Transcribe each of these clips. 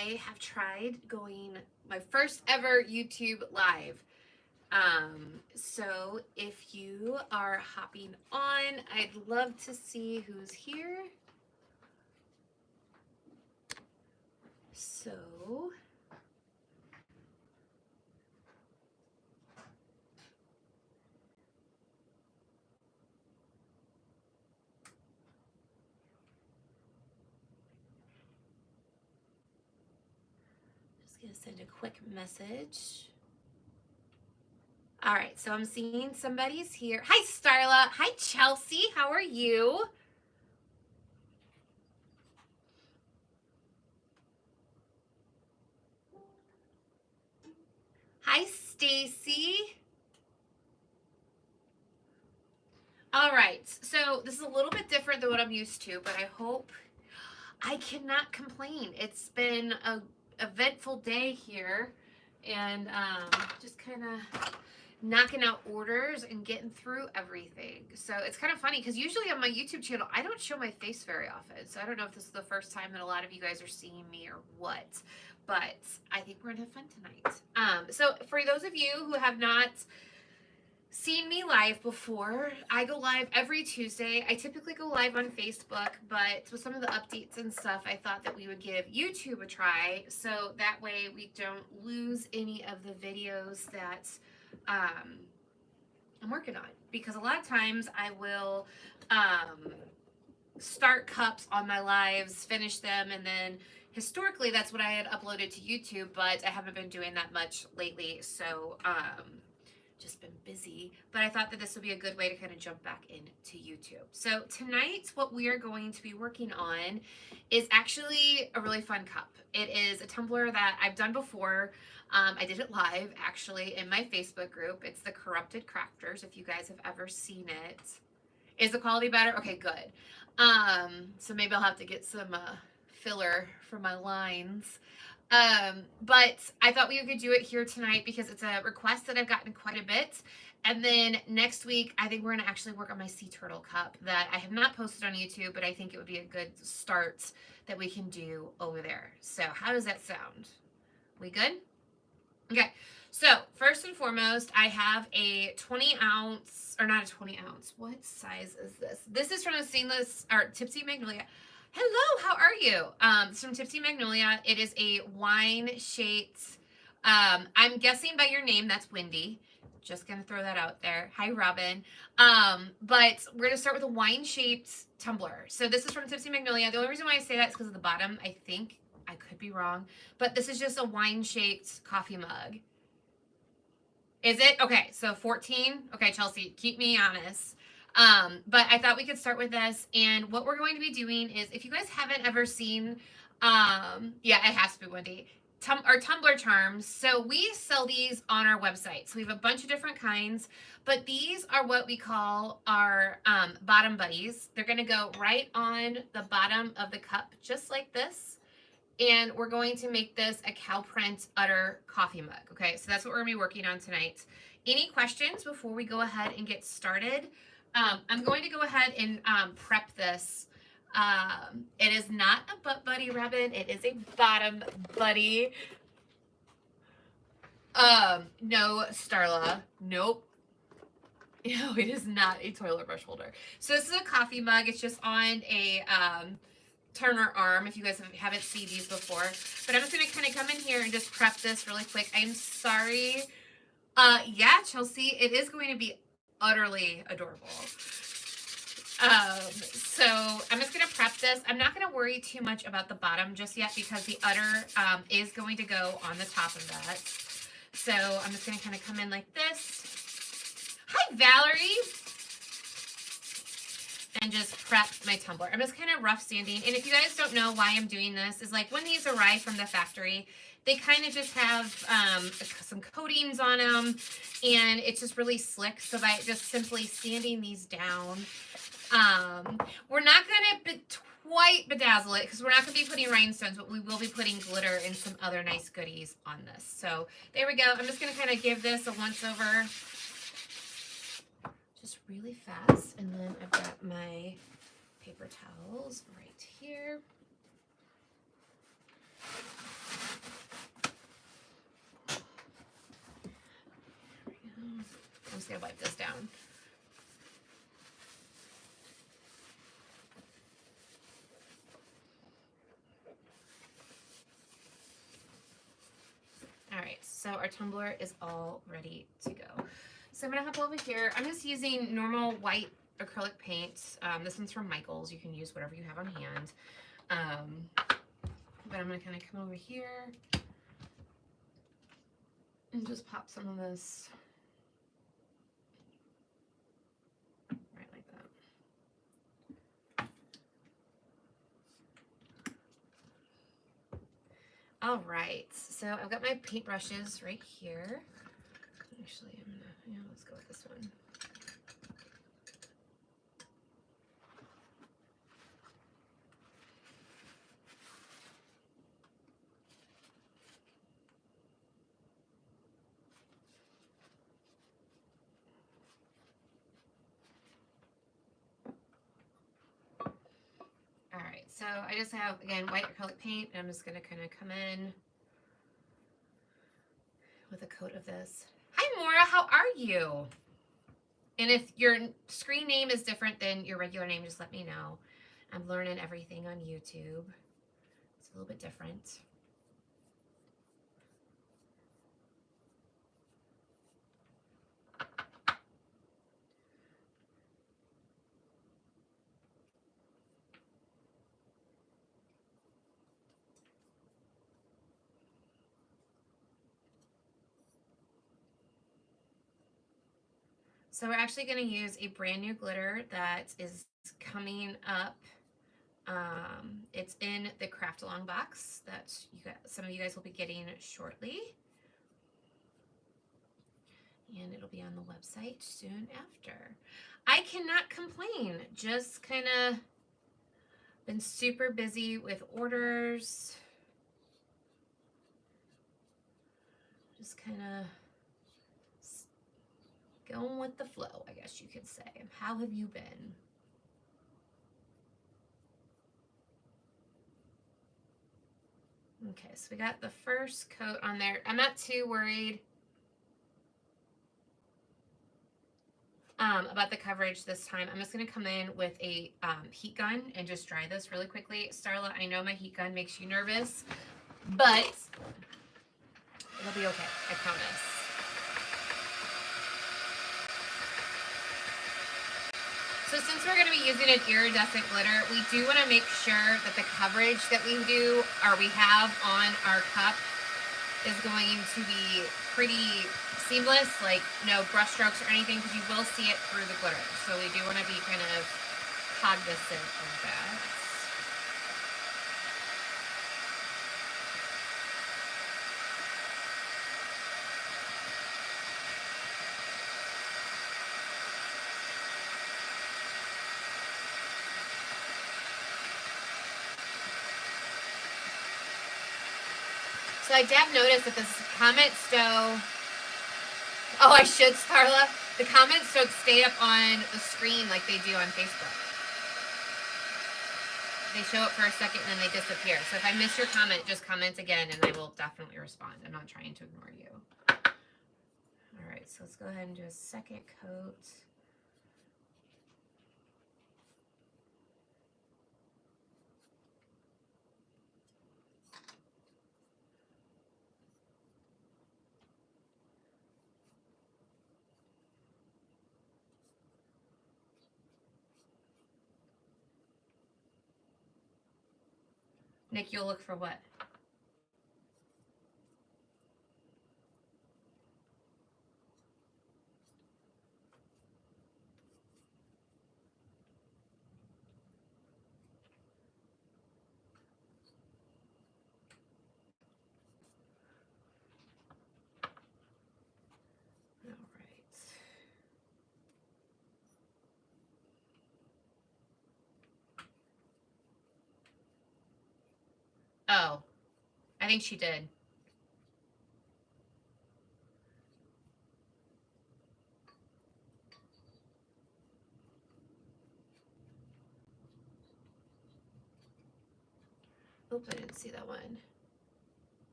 I have tried going my first ever YouTube live. So if you are hopping on, I'd love to see who's here. So just gonna send a quick message. All right, so I'm seeing somebody's here. Hi, Starla. Hi, Chelsea. How are you? Hi, Stacy. All right, so this is a little bit different than what I'm used to, but I hope I cannot complain. It's been a eventful day here, and just kind of knocking out orders and getting through everything. So it's kind of funny because usually on my YouTube channel, I don't show my face very often. So I don't know if this is the first time that a lot of you guys are seeing me or what, but I think we're gonna have fun tonight. So for those of you who have not seen me live before, I go live every Tuesday. I typically go live on Facebook, but with some of the updates and stuff, I thought that we would give YouTube a try. So that way we don't lose any of the videos that I'm working on, because a lot of times I will start cups on my lives, finish them, and then historically that's what I had uploaded to YouTube, but I haven't been doing that much lately, so just been busy. But I thought that this would be a good way to kind of jump back into YouTube. So tonight what we are going to be working on is actually a really fun cup. It is a tumbler that I've done before. I did it live actually in my Facebook group. It's the Corrupted Crafters, if you guys have ever seen it. Is the quality better? Okay, good. So maybe I'll have to get some filler for my lines. But I thought we could do it here tonight because it's a request that I've gotten quite a bit. And then next week, I think we're going to actually work on my sea turtle cup that I have not posted on YouTube, but I think it would be a good start that we can do over there. So how does that sound? We good? Okay. So first and foremost, I have a 20 ounce, or not a 20 ounce. What size is this? This is from the Stainless, or Tipsy Magnolia. Hello, how are you? It's from Tipsy Magnolia. It is a wine-shaped, I'm guessing by your name, that's Wendy. Just gonna throw that out there. Hi, Robin. But we're gonna start with a wine-shaped tumbler. So this is from Tipsy Magnolia. The only reason why I say that is because of the bottom, I think. I could be wrong. But this is just a wine-shaped coffee mug. Is it? Okay, so 14. Okay, Chelsea, keep me honest. But I thought we could start with this, and what we're going to be doing is, if you guys haven't ever seen, yeah, it has to be Wendy, our tumbler charms. So we sell these on our website. So we have a bunch of different kinds, but these are what we call our bottom buddies. They're going to go right on the bottom of the cup, just like this. And we're going to make this a cow print udder coffee mug. Okay, so that's what we're gonna be working on tonight. Any questions before we go ahead and get started? I'm going to go ahead and prep this. It is not a butt buddy, Robin. It is a bottom buddy. No, Starla. Nope. No, it is not a toilet brush holder. So this is a coffee mug. It's just on a Turner arm, if you guys haven't seen these before. But I'm just going to kind of come in here and just prep this really quick. I'm sorry. Yeah, Chelsea, it is going to be utterly adorable. So I'm just going to prep this. I'm not going to worry too much about the bottom just yet because the udder is going to go on the top of that. So I'm just going to kind of come in like this. Hi, Valerie. And just prep my tumbler. I'm just kind of rough sanding. And if you guys don't know why I'm doing this, is like when these arrive from the factory, they kind of just have some coatings on them, and it's just really slick. So by just simply sanding these down, we're not going to quite bedazzle it because we're not going to be putting rhinestones, but we will be putting glitter and some other nice goodies on this. So there we go. I'm just going to kind of give this a once over just really fast. And then I've got my paper towels right here. gotta wipe this down. All right, so our tumbler is all ready to go. So I'm gonna hop over here. I'm just using normal white acrylic paint. This one's from Michael's. You can use whatever you have on hand. But I'm gonna kind of come over here and just pop some of this right like that. All right, so I've got my paintbrushes right here. Actually, I'm gonna, yeah, let's go with this one. All right, so I just have, again, white acrylic paint, and I'm just gonna kind of come in with a coat of this. Hi, Maura, how are you? And if your screen name is different than your regular name, just let me know. I'm learning everything on YouTube. It's a little bit different. So we're actually going to use a brand new glitter that is coming up. It's in the Craft Along box that some of you guys will be getting shortly. And it'll be on the website soon after. I cannot complain. Just kind of been super busy with orders. Just kind of going with the flow, I guess you could say. How have you been? Okay, so we got the first coat on there. I'm not too worried about the coverage this time. I'm just going to come in with a heat gun and just dry this really quickly. Starla, I know my heat gun makes you nervous, but it'll be okay, I promise. So since we're going to be using an iridescent glitter, we do want to make sure that the coverage that we have on our cup is going to be pretty seamless, like no brush strokes or anything, because you will see it through the glitter. So we do want to be kind of cognizant of that. So I have noticed that this comment stove, oh, I should, Starla. The comments don't stay up on the screen like they do on Facebook. They show up for a second and then they disappear. So if I miss your comment, just comment again and I will definitely respond. I'm not trying to ignore you. All right, so let's go ahead and do a second coat. Nick, you'll look for what? All right. Oh, I think she did. Oops, I didn't see that one.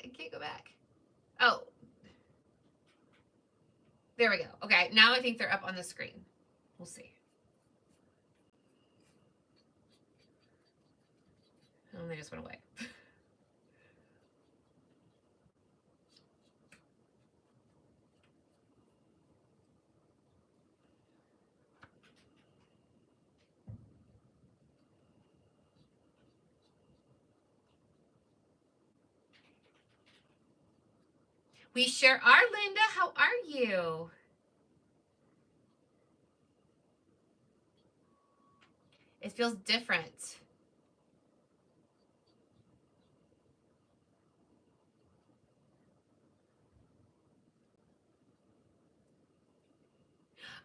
I can't go back. Oh, okay. Now I think they're up on the screen. We'll see. Oh, they just went away. We sure are, Linda. How are you? It feels different.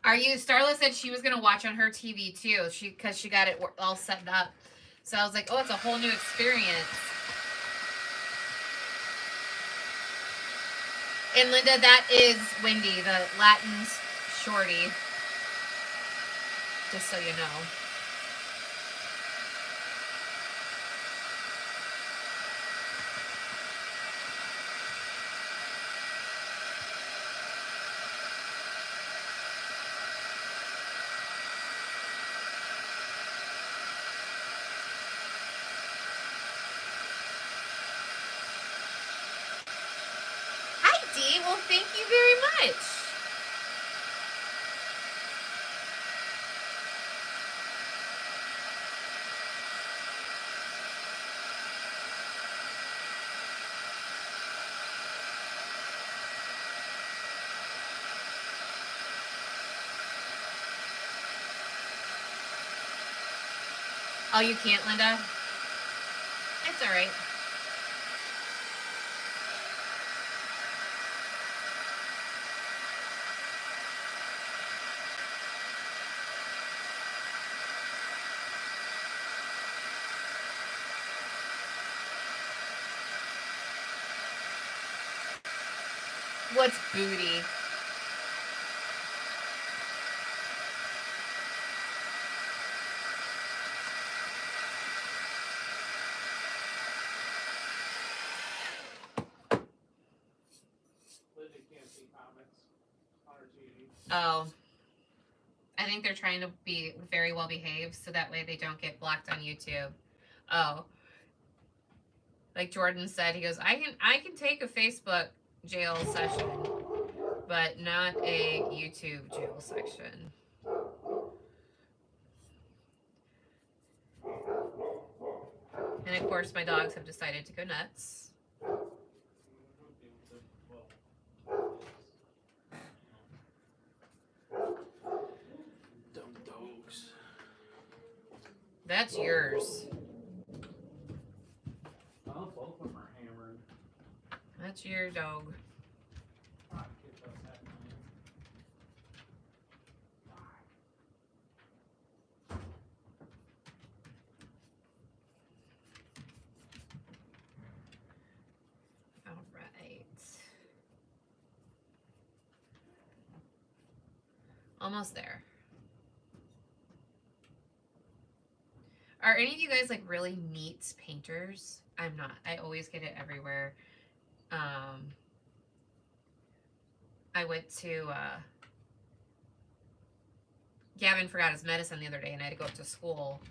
Are you? Starla said she was gonna watch on her TV too. Because she got it all set up. So I was like, oh, it's a whole new experience. And Linda, that is Wendy, the Latin shorty. Just so you know. Hi, Dee. Well, thank you very much. Oh, you can't, Linda? It's all right. What's booty? Oh. I think they're trying to be very well behaved so that way they don't get blocked on YouTube. Oh. Like Jordan said, he goes, I can take a Facebook jail session, but not a YouTube jail section. And of course my dogs have decided to go nuts. Dumb dogs. That's yours. Well, both of them are hammered. That's your dog. All right. Almost there. Are any of you guys like really neat painters? I'm not. I always get it everywhere. I went to Gavin forgot his medicine the other day and I had to go up to school,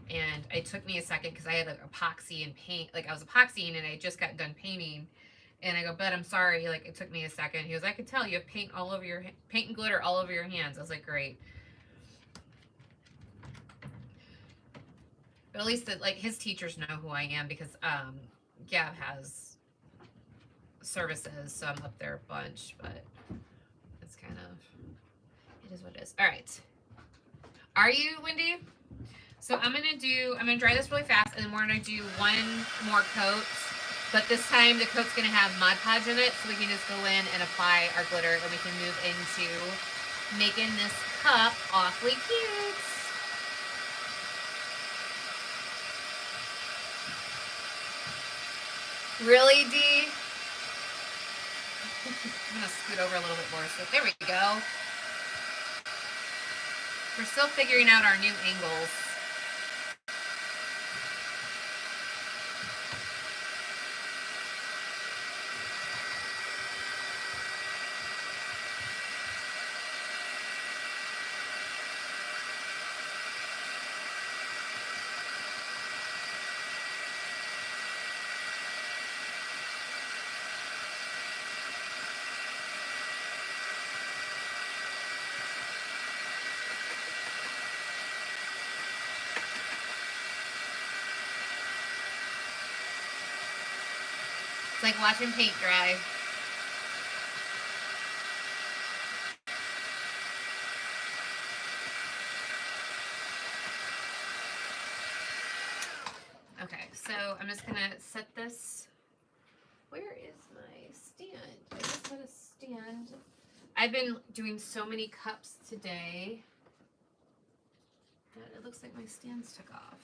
and it took me a second because I had like epoxy and paint, like I was epoxying and I just got done painting, and I go, but I'm sorry, like it took me a second. He goes, I could tell you have paint all over your paint and glitter all over your hands. I was like, great. But at least like his teachers know who I am because Gav has services, so I'm up there a bunch, but it's kind of, it is what it is. All right. Are you, Wendy? So I'm gonna dry this really fast, and then we're gonna do one more coat, but this time the coat's gonna have Mod Podge in it, so we can just go in and apply our glitter, and we can move into making this cup awfully cute. Really, Dee? I'm gonna scoot over a little bit more. So there we go. We're still figuring out our new angles. It's like watching paint dry. Okay, so I'm just gonna set this. Where is my stand? I just had a stand. I've been doing so many cups today that it looks like my stands took off.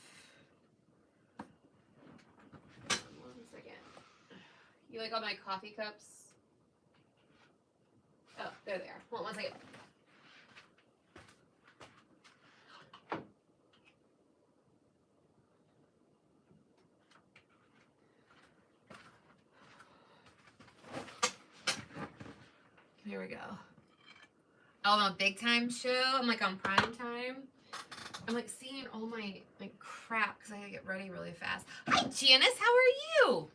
Hold on 1 second. You like all my coffee cups? Oh, there they are. Hold on 1 second. Here we go. Oh, I'm a big time show. I'm like on prime time. I'm like seeing all my crap because I gotta get ready really fast. Hi, Janice. How are you?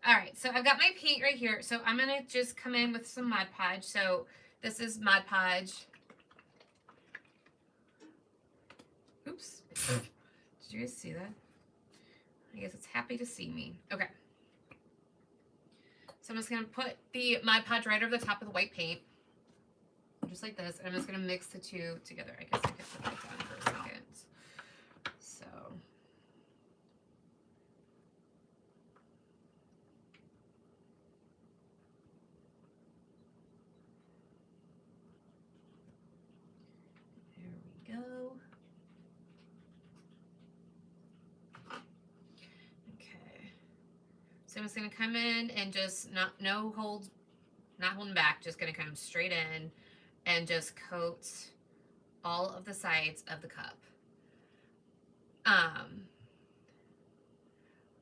All right, so I've got my paint right here. So I'm gonna just come in with some Mod Podge. So this is Mod Podge. Oops. Did you guys see that? I guess it's happy to see me. Okay. So I'm just gonna put the Mod Podge right over the top of the white paint. Just like this. And I'm just gonna mix the two together. I guess I could put that down for a second. So there we go. Okay. So I'm just gonna come in and just not holding back, just gonna come straight in and just coat all of the sides of the cup.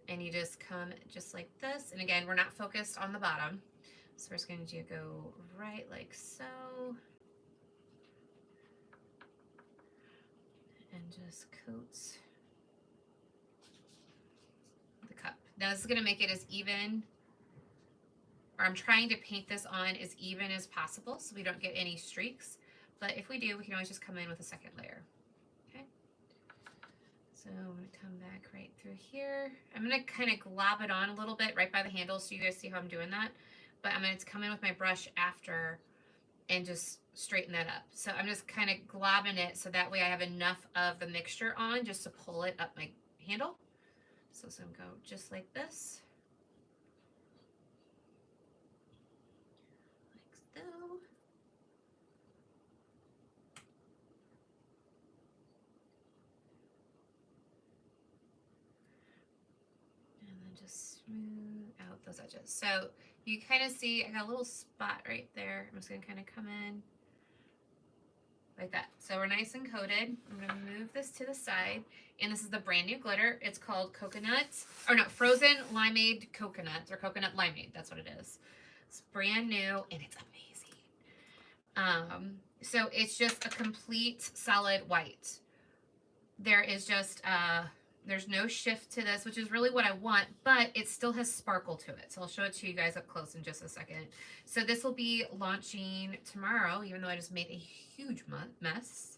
And you just come just like this. And again, we're not focused on the bottom. So we're just going to go right like so. And just coat the cup. Now this is going to make it as even, or I'm trying to paint this on as even as possible so we don't get any streaks. But if we do, we can always just come in with a second layer. Okay. So I'm going to come back right through here. I'm going to kind of glob it on a little bit right by the handle so you guys see how I'm doing that. But I'm going to come in with my brush after and just straighten that up. So I'm just kind of globbing it so that way I have enough of the mixture on just to pull it up my handle. So I'm going to go just like this. Like so. And then just smooth out those edges. So you kind of see I got a little spot right there. I'm just going to kind of come in like that. So we're nice and coated. I'm going to move this to the side. And this is the brand new glitter. It's called Coconut, or no, Frozen Limeade Coconut, or Coconut Limeade. That's what it is. It's brand new and it's amazing. So it's just a complete solid white. There is just, there's no shift to this, which is really what I want, but it still has sparkle to it. So I'll show it to you guys up close in just a second. So this will be launching tomorrow, even though I just made a huge mess.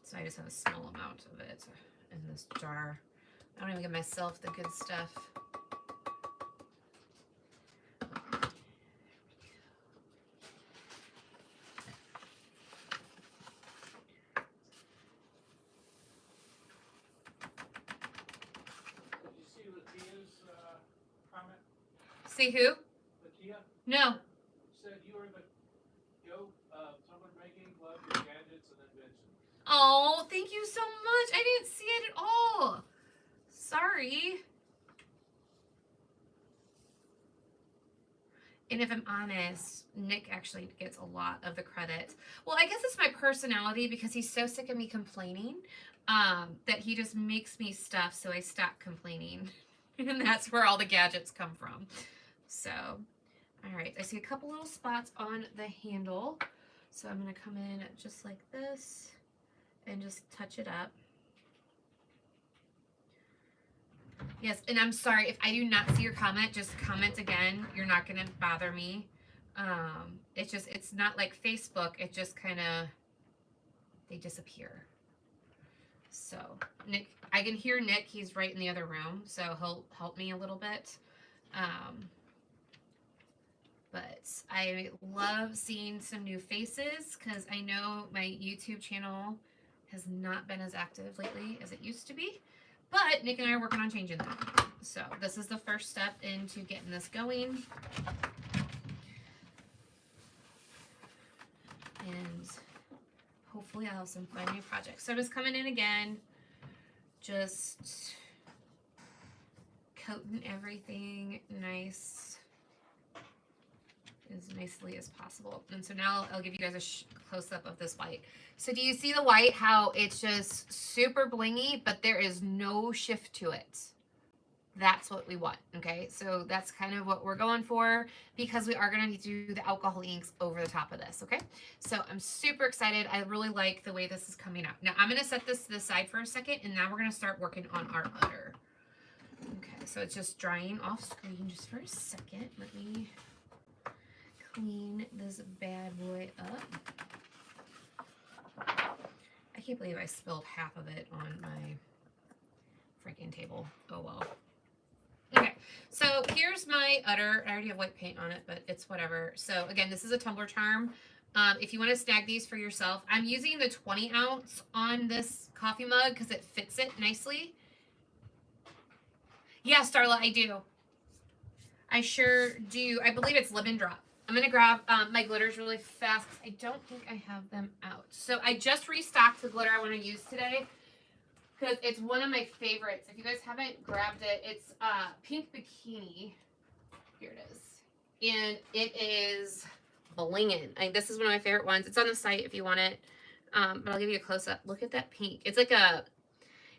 So I just have a small amount of it in this jar. I don't even give myself the good stuff. See who? Latia? No. Said you were the Tumbler making, love your gadgets and inventions. Oh, thank you so much. I didn't see it at all. Sorry. And if I'm honest, Nick actually gets a lot of the credit. Well, I guess it's my personality because he's so sick of me complaining that he just makes me stuff so I stop complaining. And that's where all the gadgets come from. So, all right, I see a couple little spots on the handle. So I'm going to come in just like this and just touch it up. Yes, and I'm sorry if I do not see your comment, just comment again. You're not going to bother me. It's not like Facebook. It just kind of they disappear. So Nick, I can hear Nick. He's right in the other room, so he'll help me a little bit. But I love seeing some new faces because I know my YouTube channel has not been as active lately as it used to be. But Nick and I are working on changing that. So this is the first step into getting this going. And hopefully I'll have some fun new projects. So I'm just coming in again, just coating everything nice, as nicely as possible. And so now I'll give you guys a close-up of this white. So do you see the white, how it's just super blingy, but there is no shift to it? That's what we want, okay? So that's kind of what we're going for, because we are going to do the alcohol inks over the top of this, okay? So I'm super excited. I really like the way this is coming out. Now I'm going to set this to the side for a second, and now we're going to start working on our udder. Okay, so it's just drying off screen just for a second. Let me clean this bad boy up. I can't believe I spilled half of it on my freaking table. Oh well. Okay, so here's my udder. I already have white paint on it, but it's whatever. So again, this is a Tumbler charm. If you want to snag these for yourself, I'm using the 20 ounce on this coffee mug because it fits it nicely. Yeah, Starla, I do. I sure do. I believe it's Lemon Drop. I'm going to grab my glitters really fast. I don't think I have them out. So I just restocked the glitter I want to use today because it's one of my favorites. If you guys haven't grabbed it, it's Pink Bikini. Here it is. And it is blingin'. This is one of my favorite ones. It's on the site if you want it. But I'll give you a close-up. Look at that pink. It's like a,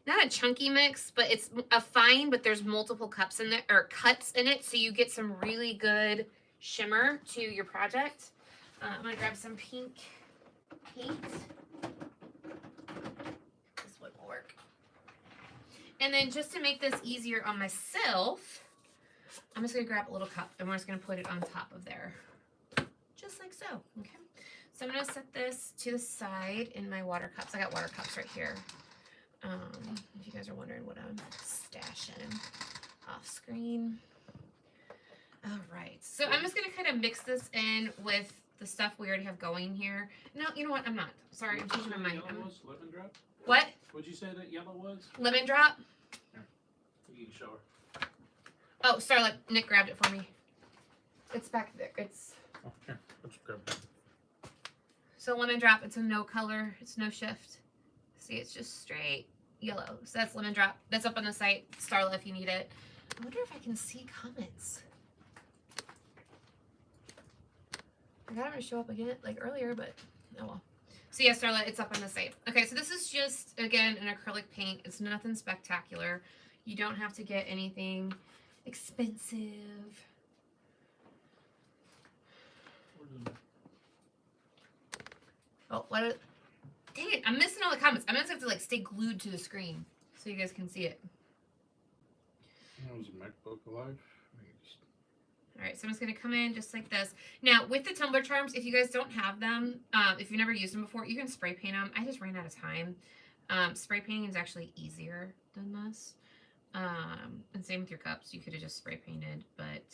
not a chunky mix, but it's a fine, but there's multiple cups in there, or cuts in it, so you get some really good shimmer to your project. I'm gonna grab some pink paint. This one will work. And then just to make this easier on myself, I'm just gonna grab a little cup and we're just gonna put it on top of there. Just like so, okay? So I'm gonna set this to the side in my water cups. I got water cups right here. If you guys are wondering what I'm stashing off screen. All right, so I'm just gonna kind of mix this in with the stuff we already have going here. No, you know what? I'm not. Sorry, I'm changing my mind. Yellow was lemon drop? What? What'd you say that yellow was? Lemon Drop? You can show her. Oh, Starlet, Nick grabbed it for me. It's back there. It's Oh, here, let's grab that. so Lemon Drop. It's a no color. It's no shift. See, it's just straight yellow. So that's Lemon Drop. That's up on the site. Starla, if you need it. I wonder if I can see comments. I got them to show up again like earlier, but oh well. So yeah, Starla, it's up on the site. Okay, so this is just, again, an acrylic paint. It's nothing spectacular. You don't have to get anything expensive. Oh, what is, dang it, I'm missing all the comments. I'm gonna have to like stay glued to the screen so you guys can see it. That was a MacBook Live. All right, so I'm just gonna come in just like this. Now, with the Tumbler charms, if you guys don't have them, if you've never used them before, you can spray paint them. I just ran out of time. Spray painting is actually easier than this. And same with your cups. You could have just spray painted, but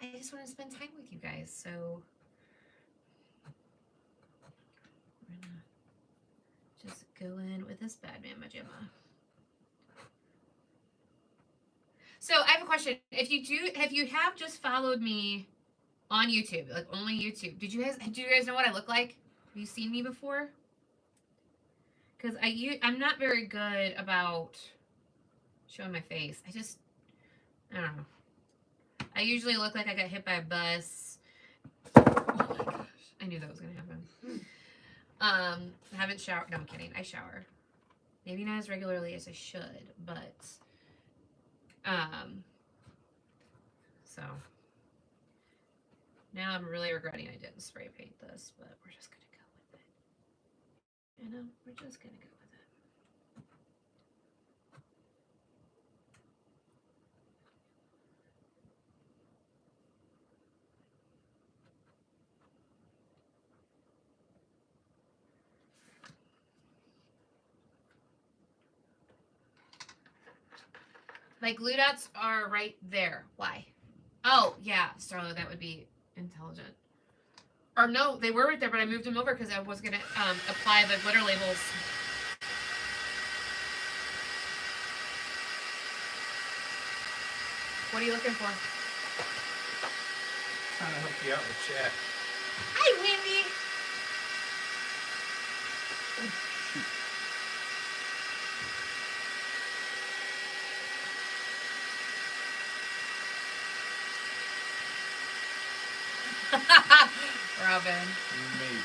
I just want to spend time with you guys, so we're gonna just go in with this Bad Man Magema. So I have a question. If you have just followed me on YouTube, like only YouTube, do you guys know what I look like? Have you seen me before? Because I'm not very good about showing my face. I don't know. I usually look like I got hit by a bus. Oh my gosh. I knew that was gonna happen. I haven't showered. No, I'm kidding. I shower. Maybe not as regularly as I should, but so now I'm really regretting I didn't spray paint this, but we're just gonna go with it. You know, we're just gonna go with it. My glue dots are right there. Why? Oh, yeah, Starla, that would be intelligent. Or no, they were right there, but I moved them over because I was going to apply the glitter labels. What are you looking for? Trying to help you out with chat. Hi, Wendy. Oh, shoot. Robin. Maybe.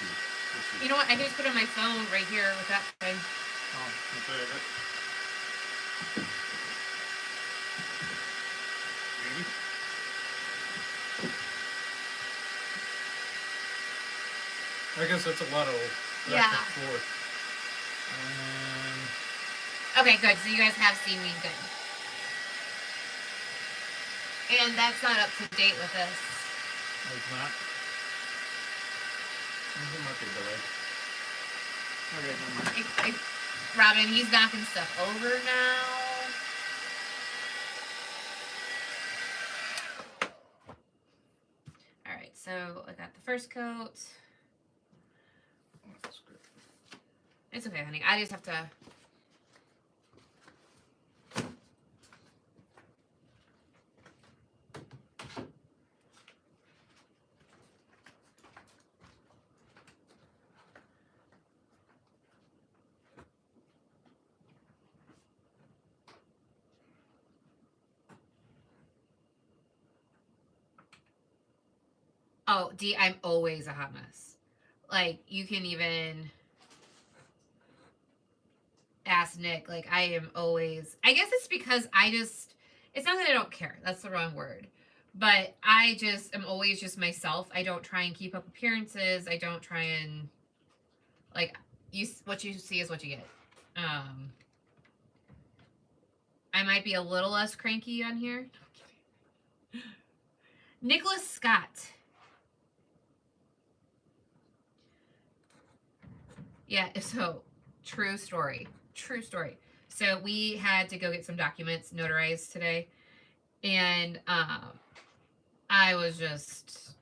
You know what? I can just put it on my phone right here with that thing. Oh, okay. Maybe. I guess that's a lot of back and forth. Okay, good. So you guys have seen me good. And that's not up to date with this. It's not. It might be delayed. Okay, never mind. Robin, he's knocking stuff over now. All right, so I got the first coat. That's good. It's okay, honey. I just have to. Oh, D, I'm always a hot mess. Like, you can even ask Nick. Like, I am always, I guess it's because it's not that I don't care. That's the wrong word. But I just am always just myself. I don't try and keep up appearances. I don't try and, like, what you see is what you get. I might be a little less cranky on here. Nicholas Scott. Yeah, so true story. True story. So we had to go get some documents notarized today. And I was just,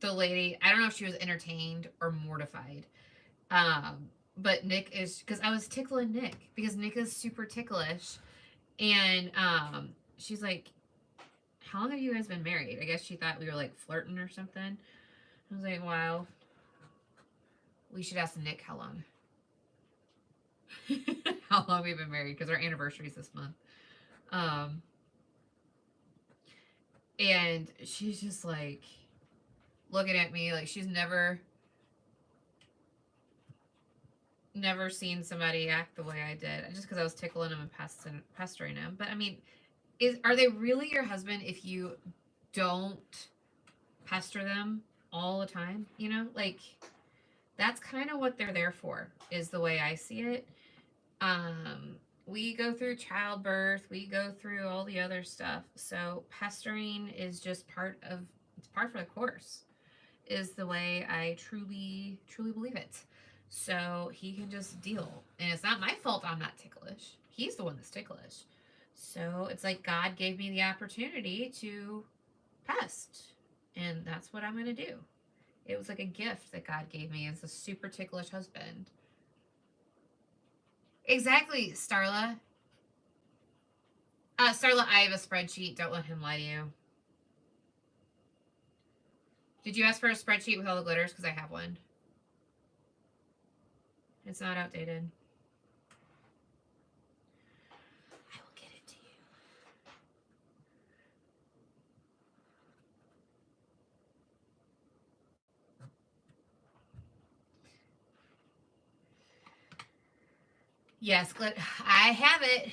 the lady, I don't know if she was entertained or mortified. But Nick is, because I was tickling Nick, because Nick is super ticklish. And she's like, how long have you guys been married? I guess she thought we were like flirting or something. I was like, wow. We should ask Nick how long. How long we've been married, because our anniversary is this month. And she's just like looking at me like she's never seen somebody act the way I did, just because I was tickling him and pestering him. But I mean, are they really your husband if you don't pester them all the time? You know, like, that's kind of what they're there for, is the way I see it. We go through childbirth, we go through all the other stuff. So pestering is just part for the course, is the way I truly, truly believe it. So he can just deal. And it's not my fault I'm not ticklish. He's the one that's ticklish. So it's like God gave me the opportunity to pest. And that's what I'm going to do. It was like a gift that God gave me as a super ticklish husband. Exactly, Starla. Starla, I have a spreadsheet. Don't let him lie to you. Did you ask for a spreadsheet with all the glitters? Because I have one. It's not outdated. I will get it to you. Yes, I have it.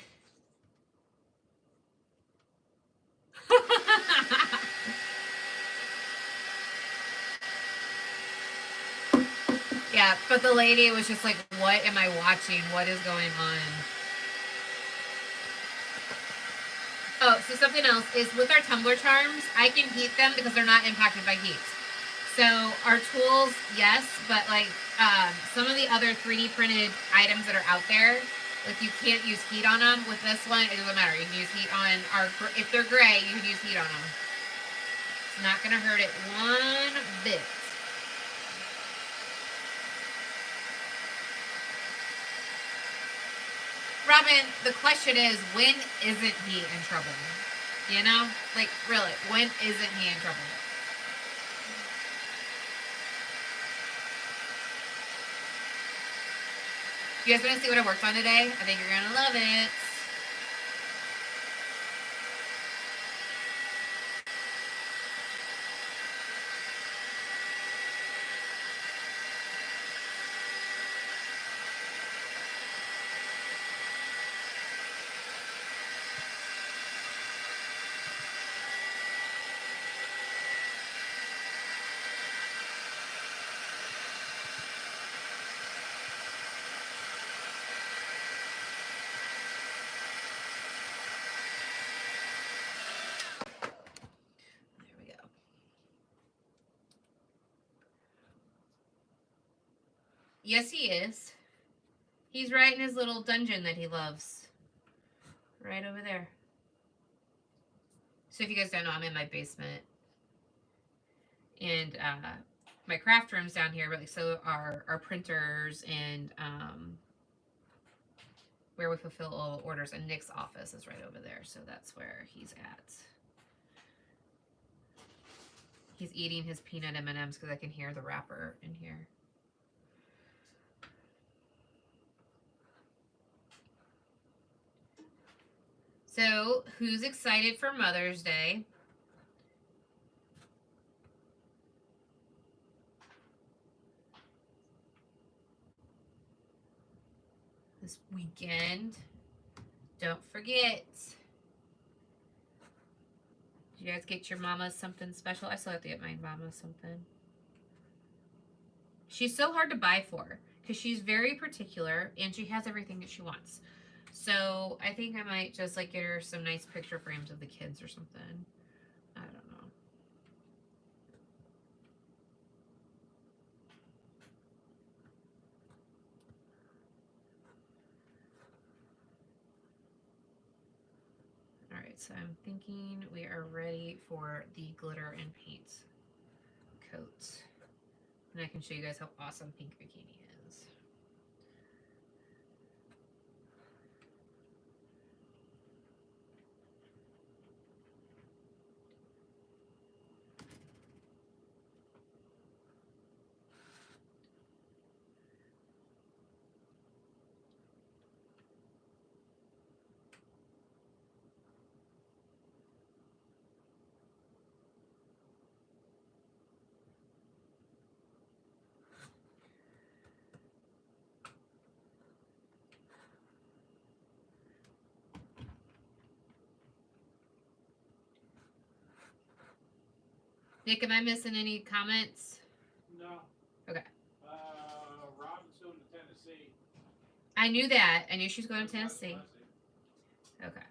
Yeah, but the lady was just like, what am I watching? What is going on? Oh, so something else is with our tumbler charms, I can heat them because they're not impacted by heat. So our tools, yes, but like some of the other 3D printed items that are out there, Like you can't use heat on them. With this one, it doesn't matter. You can use heat on if they're gray, you can use heat on them. It's not gonna hurt it one bit. Robin, the question is, when isn't he in trouble? You know? Like, really, when isn't he in trouble? You guys want to see what I worked on today? I think you're going to love it. Yes, he is. He's right in his little dungeon that he loves. Right over there. So if you guys don't know, I'm in my basement. And my craft room's down here, but like, so our printers and where we fulfill all orders, and Nick's office is right over there. So that's where he's at. He's eating his peanut M&Ms because I can hear the wrapper in here. So, who's excited for Mother's Day? This weekend. Don't forget. Did you guys get your mama something special? I still have to get my mama something. She's so hard to buy for because she's very particular and she has everything that she wants. So I think I might just like get her some nice picture frames of the kids or something. I don't know. All right, so I'm thinking we are ready for the glitter and paint coat. And I can show you guys how awesome Pink Bikini is. Nick, am I missing any comments? No. Okay. Robin's going to Tennessee. I knew that. I knew she was going to Tennessee. Okay.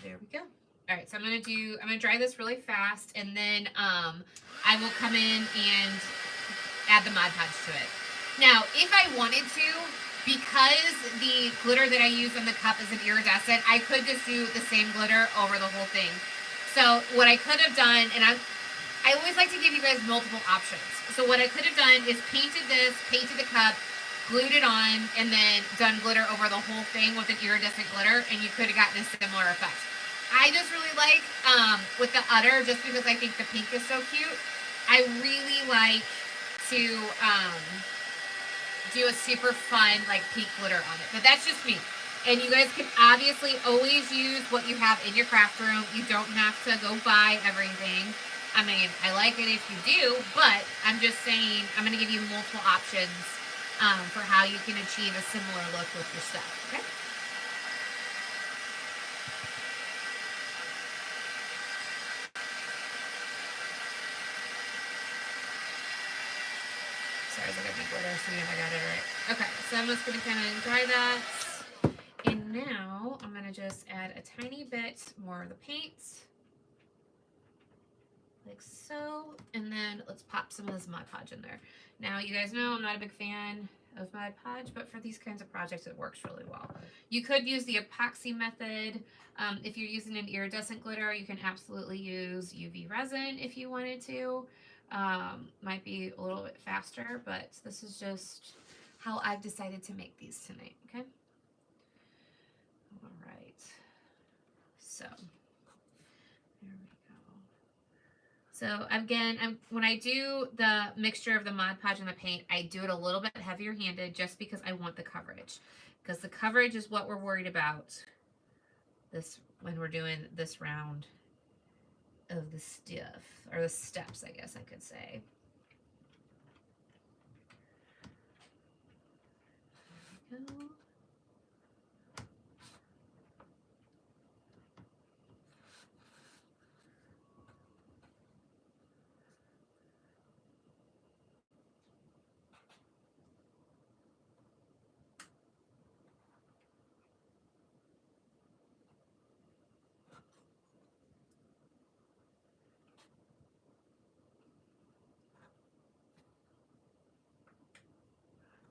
There we go. All right, so I'm gonna dry this really fast, and then I will come in and add the Mod Podge to it. Now, if I wanted to, because the glitter that I use on the cup is an iridescent, I could just do the same glitter over the whole thing. So what I could have done, and I always like to give you guys multiple options. So what I could have done is painted this, painted the cup, glued it on, and then done glitter over the whole thing with an iridescent glitter, and you could have gotten a similar effect. I just really like, with the udder, just because I think the pink is so cute, I really like to do a super fun, like, pink glitter on it. But that's just me. And you guys can obviously always use what you have in your craft room. You don't have to go buy everything. I mean, I like it if you do, but I'm just saying I'm going to give you multiple options for how you can achieve a similar look with your stuff, okay? Sorry, I was looking at my glitter, see if I got it right. Okay, so I'm just going to kind of dry that. And now I'm going to just add a tiny bit more of the paint. Like so. And then let's pop some of this Mod Podge in there. Now, you guys know I'm not a big fan of Mod Podge, but for these kinds of projects, it works really well. You could use the epoxy method. If you're using an iridescent glitter, you can absolutely use UV resin if you wanted to. Might be a little bit faster, but this is just how I've decided to make these tonight, okay? All right. So, there we go. So again, when I do the mixture of the Mod Podge and the paint, I do it a little bit heavier handed just because I want the coverage. Because the coverage is what we're worried about when we're doing this round of the stuff, or the steps, I guess I could say. There we go.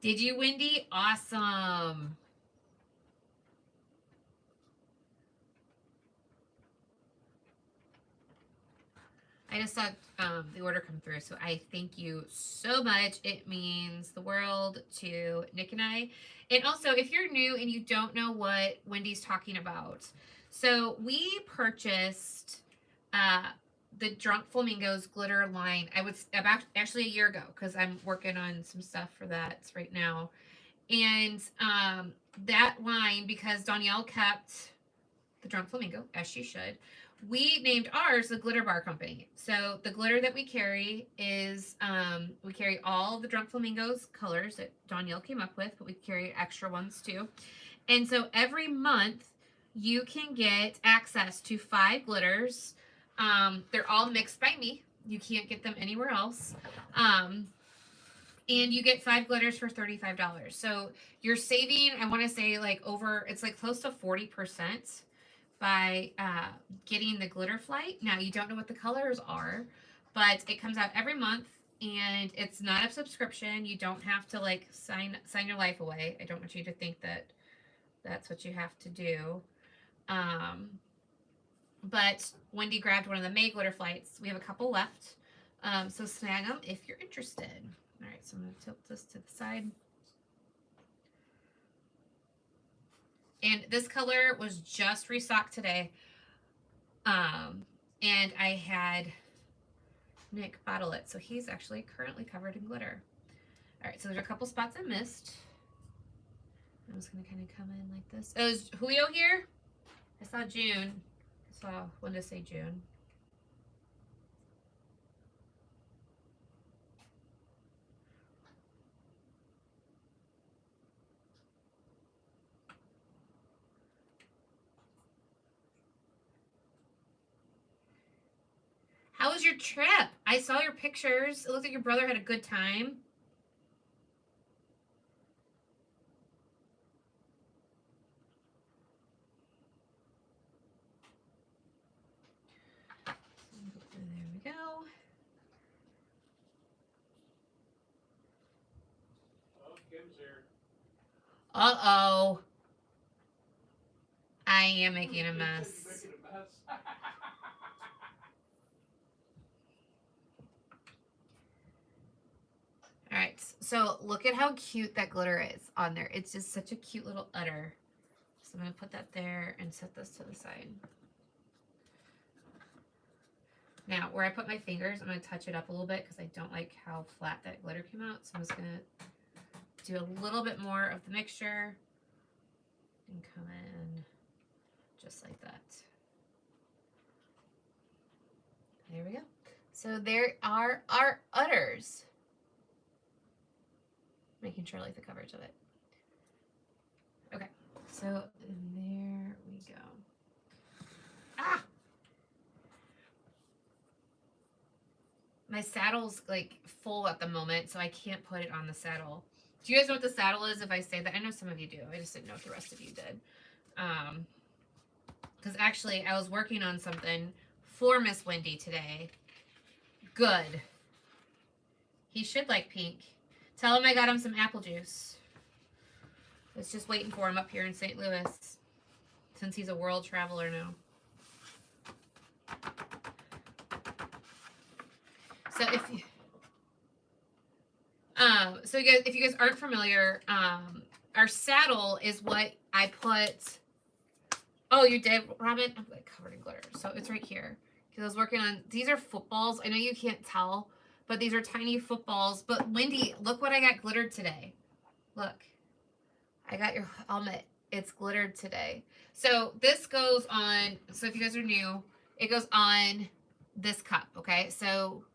Did you, Wendy? Awesome. I just saw the order come through, so I thank you so much. It means the world to Nick and I. And also, if you're new and you don't know what Wendy's talking about, so we purchased the Drunk Flamingos glitter line. About actually a year ago, because I'm working on some stuff for that right now. And that line, because Danielle kept the Drunk Flamingo, as she should, we named ours the Glitter Bar Company. So the glitter that we carry is, we carry all the Drunk Flamingos colors that Danielle came up with, but we carry extra ones too. And so every month you can get access to 5 glitters. They're all mixed by me. You can't get them anywhere else. And you get 5 glitters for $35. So you're saving, I want to say it's like close to 40% by getting the glitter flight. Now, you don't know what the colors are, but it comes out every month, and it's not a subscription. You don't have to sign your life away. I don't want you to think that that's what you have to do. But Wendy grabbed one of the May glitter flights. We have a couple left, so snag them if you're interested. All right, so I'm going to tilt this to the side. And this color was just restocked today. And I had Nick bottle it, so he's actually currently covered in glitter. All right, so there's a couple spots I missed. I'm just going to kind of come in like this. Oh, is Julio here? I saw June. I saw when to say June. How was your trip? I saw your pictures. It looked like your brother had a good time. There we go. Oh, Kim's here. Uh-oh. I am making a mess. Making a mess. All right, so look at how cute that glitter is on there. It's just such a cute little udder. So I'm going to put that there and set this to the side. Now, where I put my fingers, I'm going to touch it up a little bit because I don't like how flat that glitter came out. So I'm just going to do a little bit more of the mixture and come in just like that. There we go. So there are our udders. Making sure I like the coverage of it. Okay, so there we go. Ah! My saddle's full at the moment, so I can't put it on the saddle. Do you guys know what the saddle is if I say that? I know some of you do. I just didn't know if the rest of you did. Because actually, I was working on something for Miss Wendy today. Good. He should like pink. Tell him I got him some apple juice. It's just waiting for him up here in St. Louis, since he's a world traveler now. So if you guys aren't familiar, our saddle is what I put. Oh, you did, Robin? I'm like covered in glitter, so it's right here. Because I was working on these are footballs. I know you can't tell, but these are tiny footballs. But Wendy, look what I got glittered today. Look, I got your helmet. It's glittered today. So this goes on. So if you guys are new, it goes on this cup. Okay, so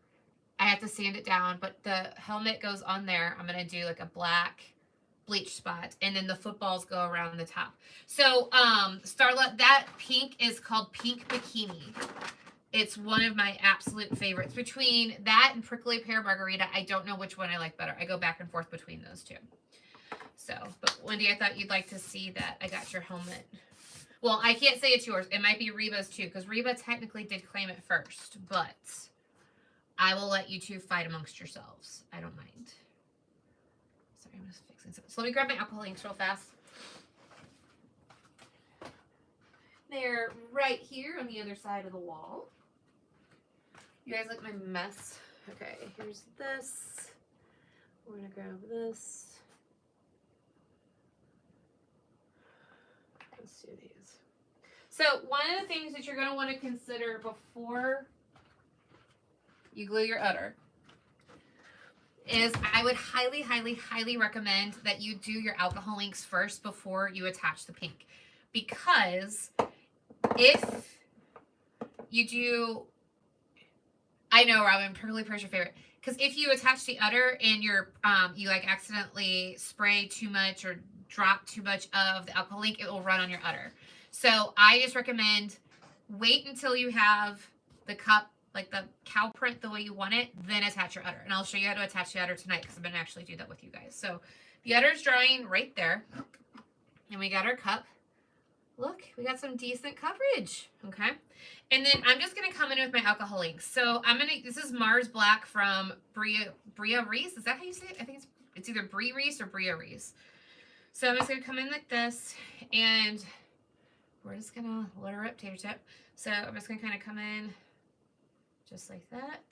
I have to sand it down, but the helmet goes on there. I'm gonna do like a black bleach spot, and then the footballs go around the top. So Starla, that pink is called Pink Bikini. It's one of my absolute favorites. Between that and Prickly Pear Margarita, I don't know which one I like better. I go back and forth between those two. So, but Wendy, I thought you'd like to see that I got your helmet. Well, I can't say it's yours. It might be Reba's too, because Reba technically did claim it first, but I will let you two fight amongst yourselves. I don't mind. Sorry, I'm just fixing something. So let me grab my alcohol inks real fast. They're right here on the other side of the wall. You guys like my mess? Okay, here's this. We're gonna grab this. Let's do these. So one of the things that you're gonna want to consider before you glue your udder is I would highly, highly, highly recommend that you do your alcohol inks first before you attach the pink. Because if you do, I know, Robin, Prickly Pear's your favorite. Because if you attach the udder and you're, you like accidentally spray too much or drop too much of the alcohol ink, it will run on your udder. So I just recommend wait until you have the cup, like the cow print the way you want it, then attach your udder. And I'll show you how to attach the udder tonight because I'm going to actually do that with you guys. So the udder's drying right there. And we got our cup. Look, we got some decent coverage, okay? And then I'm just gonna come in with my alcohol inks. So this is Mars Black from Bria Reese. Is that how you say it? I think it's either Brie Reese or Bria Reese. So I'm just gonna come in like this, and we're just gonna let her up, tater tip. So I'm just gonna kind of come in just like that.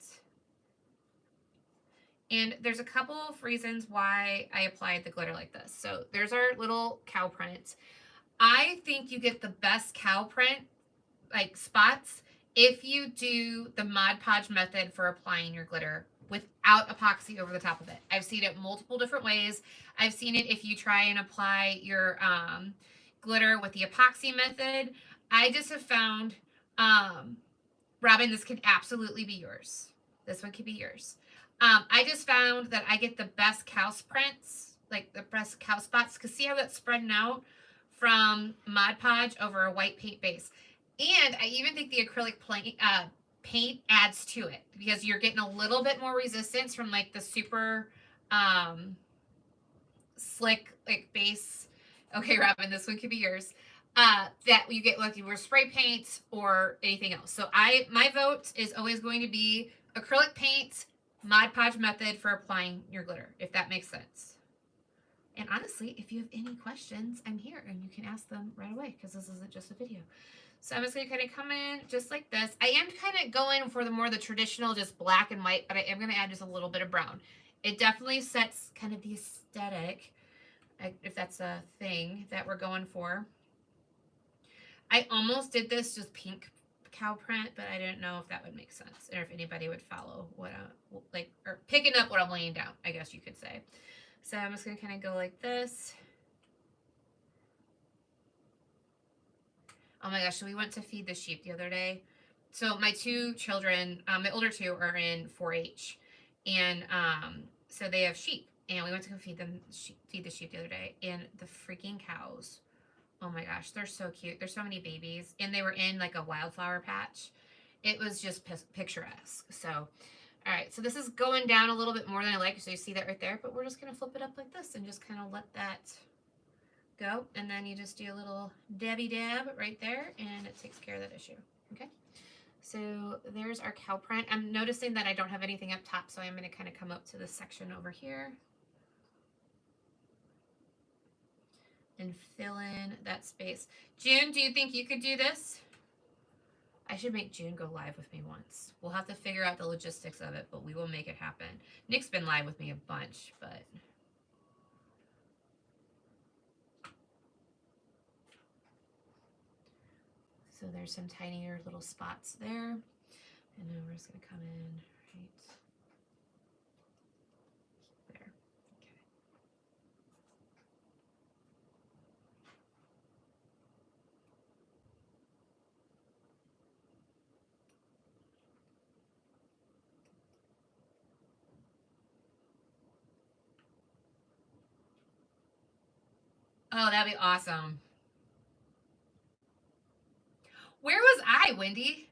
And there's a couple of reasons why I applied the glitter like this. So there's our little cow print. I think you get the best cow print, like spots, if you do the Mod Podge method for applying your glitter without epoxy over the top of it. I've seen it multiple different ways. I've seen it if you try and apply your glitter with the epoxy method. I just have found, Robin, this could absolutely be yours. This one could be yours. I just found that I get the best cow prints, like the best cow spots, because see how that's spreading out from Mod Podge over a white paint base. And I even think the acrylic paint adds to it because you're getting a little bit more resistance from like the super slick like base. Okay, Robin, this one could be yours. That you get like you were spray paint or anything else. So my vote is always going to be acrylic paint, Mod Podge method for applying your glitter, if that makes sense. And honestly, if you have any questions, I'm here and you can ask them right away because this isn't just a video. So I'm just going to kind of come in just like this. I am kind of going for the traditional, just black and white, but I am going to add just a little bit of brown. It definitely sets kind of the aesthetic, if that's a thing that we're going for. I almost did this just pink cow print, but I didn't know if that would make sense or if anybody would follow what or picking up what I'm laying down, I guess you could say. So I'm just going to kind of go like this. Oh my gosh, so we went to feed the sheep the other day. So my two children, my older two are in 4-H. And so they have sheep. And we went to go feed the sheep the other day. And the freaking cows, oh my gosh, they're so cute. There's so many babies. And they were in like a wildflower patch. It was just picturesque. So all right, so this is going down a little bit more than I like, so you see that right there, but we're just going to flip it up like this and just kind of let that go, and then you just do a little dabby dab right there, and it takes care of that issue, okay? So there's our cow print. I'm noticing that I don't have anything up top, so I'm going to kind of come up to this section over here. and fill in that space. June, do you think you could do this? I should make June go live with me once. We'll have to figure out the logistics of it, but we will make it happen. Nick's been live with me a bunch, but... So there's some tinier little spots there. And then we're just going to come in right there. Okay. Oh, that'd be awesome. Where was I, Wendy?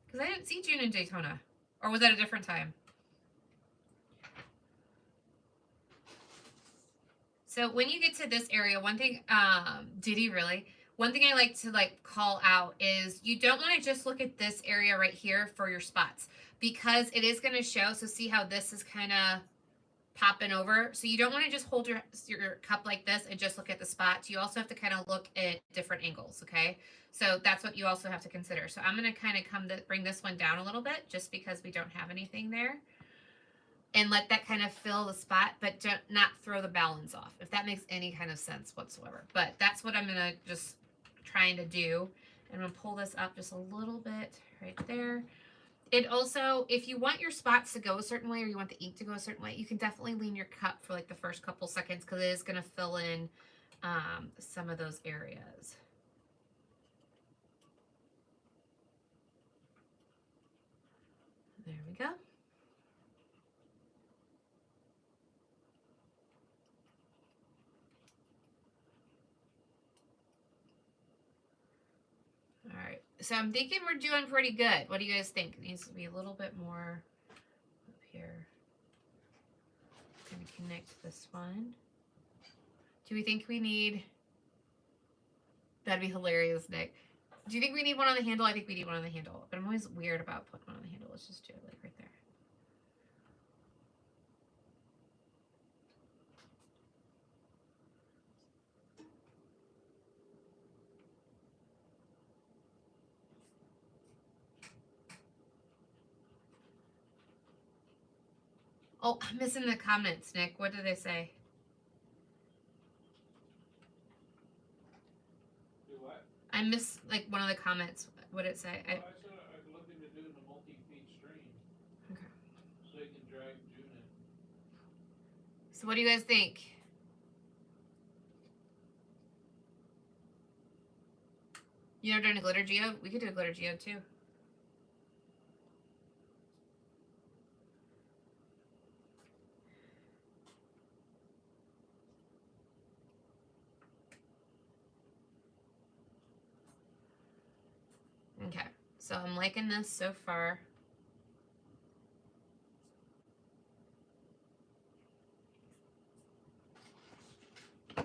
Because I didn't see June in Daytona. Or was that a different time? So when you get to this area, one thing, did he really? One thing I like to call out is you don't want to just look at this area right here for your spots because it is going to show. So see how this is kind of popping over. So you don't want to just hold your cup like this and just look at the spots. You also have to kind of look at different angles. Okay. So that's what you also have to consider. So I'm going to kind of bring this one down a little bit just because we don't have anything there. And let that kind of fill the spot, but don't not throw the balance off, if that makes any kind of sense whatsoever. But that's what I'm going to just trying to do. And I'm going to pull this up just a little bit right there. It also, if you want your spots to go a certain way or you want the ink to go a certain way, you can definitely lean your cup for like the first couple seconds because it is going to fill in some of those areas. There we go. All right, so I'm thinking we're doing pretty good. What do you guys think? It needs to be a little bit more up here. I'm gonna connect this one. Do we think we need, that'd be hilarious, Nick. Do you think we need one on the handle? I think we need one on the handle, but I'm always weird about putting one on the handle. Let's just do it like right there. Oh, I'm missing the comments, Nick. What did they say? Do what? I missed like one of the comments. What did it say? I said I'm looking to do the multi-feed stream. Okay. So you can drag June in. So what do you guys think? You never done a glitter geode? We could do a glitter geode too. Okay, so I'm liking this so far. I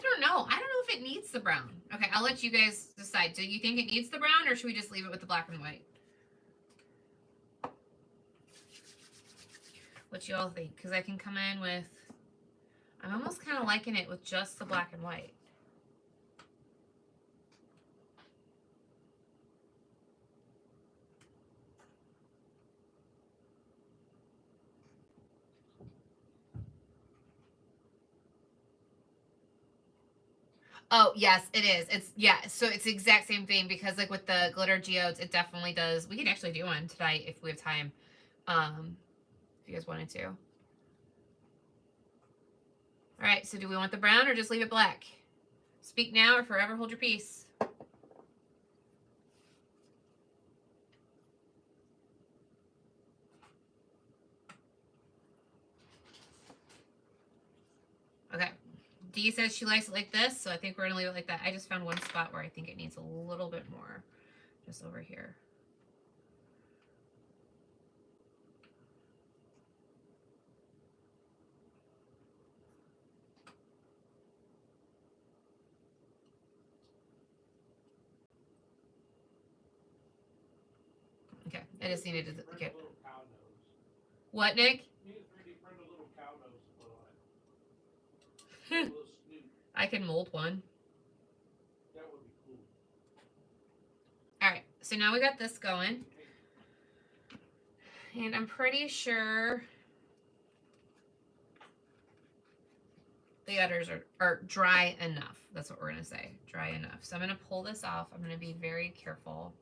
don't know if it needs the brown. Okay, I'll let you guys decide. Do you think it needs the brown or should we just leave it with the black and white? What you all think? Because I can come in with, I'm almost kind of liking it with just the black and white. Oh, yes, it is. It's, yeah, so it's the exact same thing because like with the glitter geodes, it definitely does. We can actually do one tonight if we have time. If you guys wanted to. All right, so do we want the brown or just leave it black? Speak now or forever hold your peace. Okay. Dee says she likes it like this, so I think we're going to leave it like that. I just found one spot where I think it needs a little bit more. Just over here. Okay, I just needed to get. A little cow nose. What, Nick? You need to 3D print a little cow nose to put on it. A little snoot. I can mold one. That would be cool. All right, so now we got this going. And I'm pretty sure the udders are dry enough. That's what we're going to say, dry enough. So I'm going to pull this off. I'm going to be very careful.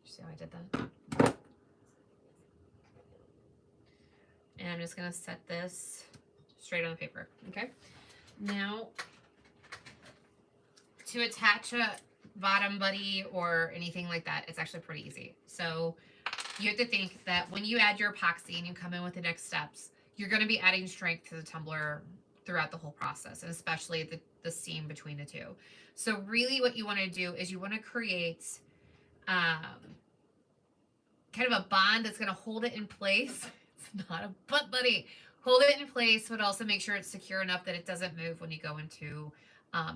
See how I did that? And I'm just going to set this straight on the paper, okay? Now, to attach a bottom buddy or anything like that, it's actually pretty easy. So you have to think that when you add your epoxy and you come in with the next steps, you're going to be adding strength to the tumbler throughout the whole process, and especially the seam between the two. So really what you want to do is you want to create kind of a bond that's going to hold it in place. It's not a butt buddy. Hold it in place, but also make sure it's secure enough that it doesn't move when you go into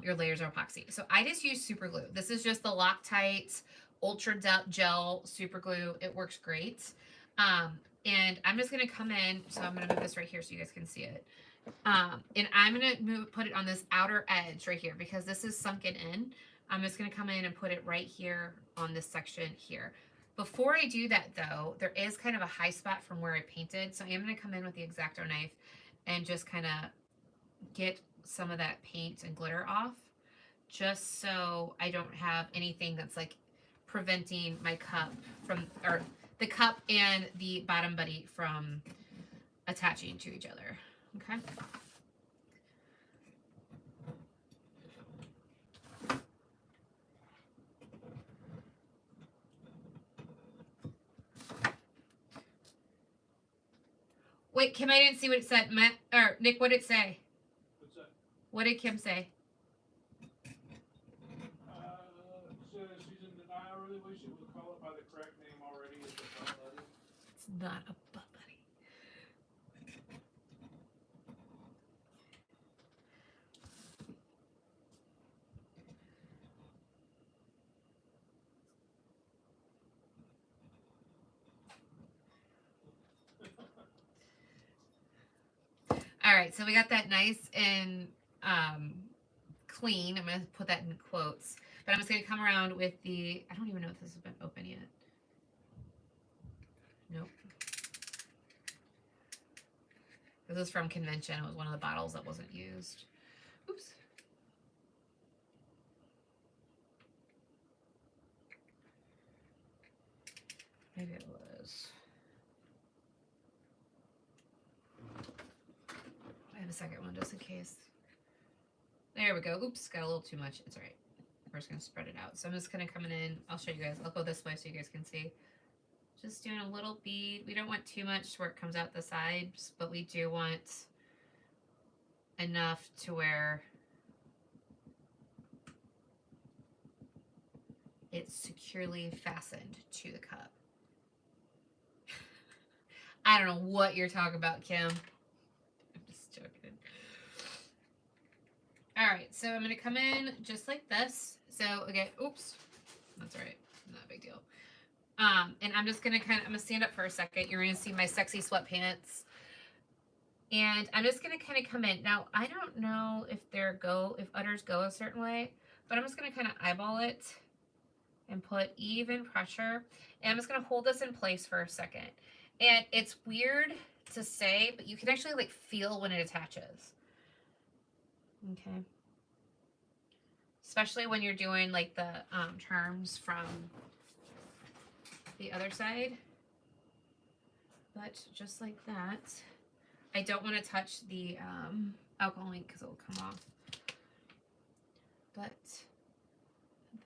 your layers of epoxy. So I just use super glue. This is just the Loctite Ultra Gel super glue. It works great. And I'm just going to come in. So I'm going to move this right here so you guys can see it. And I'm going to put it on this outer edge right here because this is sunken in. I'm just going to come in and put it right here on this section here. Before I do that though, there is kind of a high spot from where I painted. So I am going to come in with the X-Acto knife and just kind of get some of that paint and glitter off, just so I don't have anything that's like preventing my cup from, or the cup and the bottom buddy from attaching to each other. Okay. Wait, Kim, I didn't see what it said. Matt, or Nick, what did it say? What's that? What did Kim say? So she's in denial. I really wish it would call it by the correct name already. It's a butt buddy. It's not a butt buddy. All right, so we got that nice and clean. I'm going to put that in quotes. But I'm just going to come around with the, I don't even know if this has been open yet. Nope. This is from convention. It was one of the bottles that wasn't used. Oops. Maybe it was. I have a second one just in case. There we go. Oops, got a little too much. It's all right. We're just going to spread it out. So I'm just going to come in. I'll show you guys. I'll go this way so you guys can see. Just doing a little bead. We don't want too much where it comes out the sides, but we do want enough to where it's securely fastened to the cup. I don't know what you're talking about, Kim. I'm just joking. All right, so I'm going to come in just like this. So again, oops, that's all right. Not a big deal. And I'm just going to I'm going to stand up for a second. You're going to see my sexy sweatpants. And I'm just going to kind of come in. Now, I don't know if udders go a certain way, but I'm just going to kind of eyeball it and put even pressure. And I'm just going to hold this in place for a second. And it's weird to say, but you can actually like feel when it attaches. Okay. Especially when you're doing like the terms from the other side. But just like that. I don't want to touch the alcohol ink because it will come off. But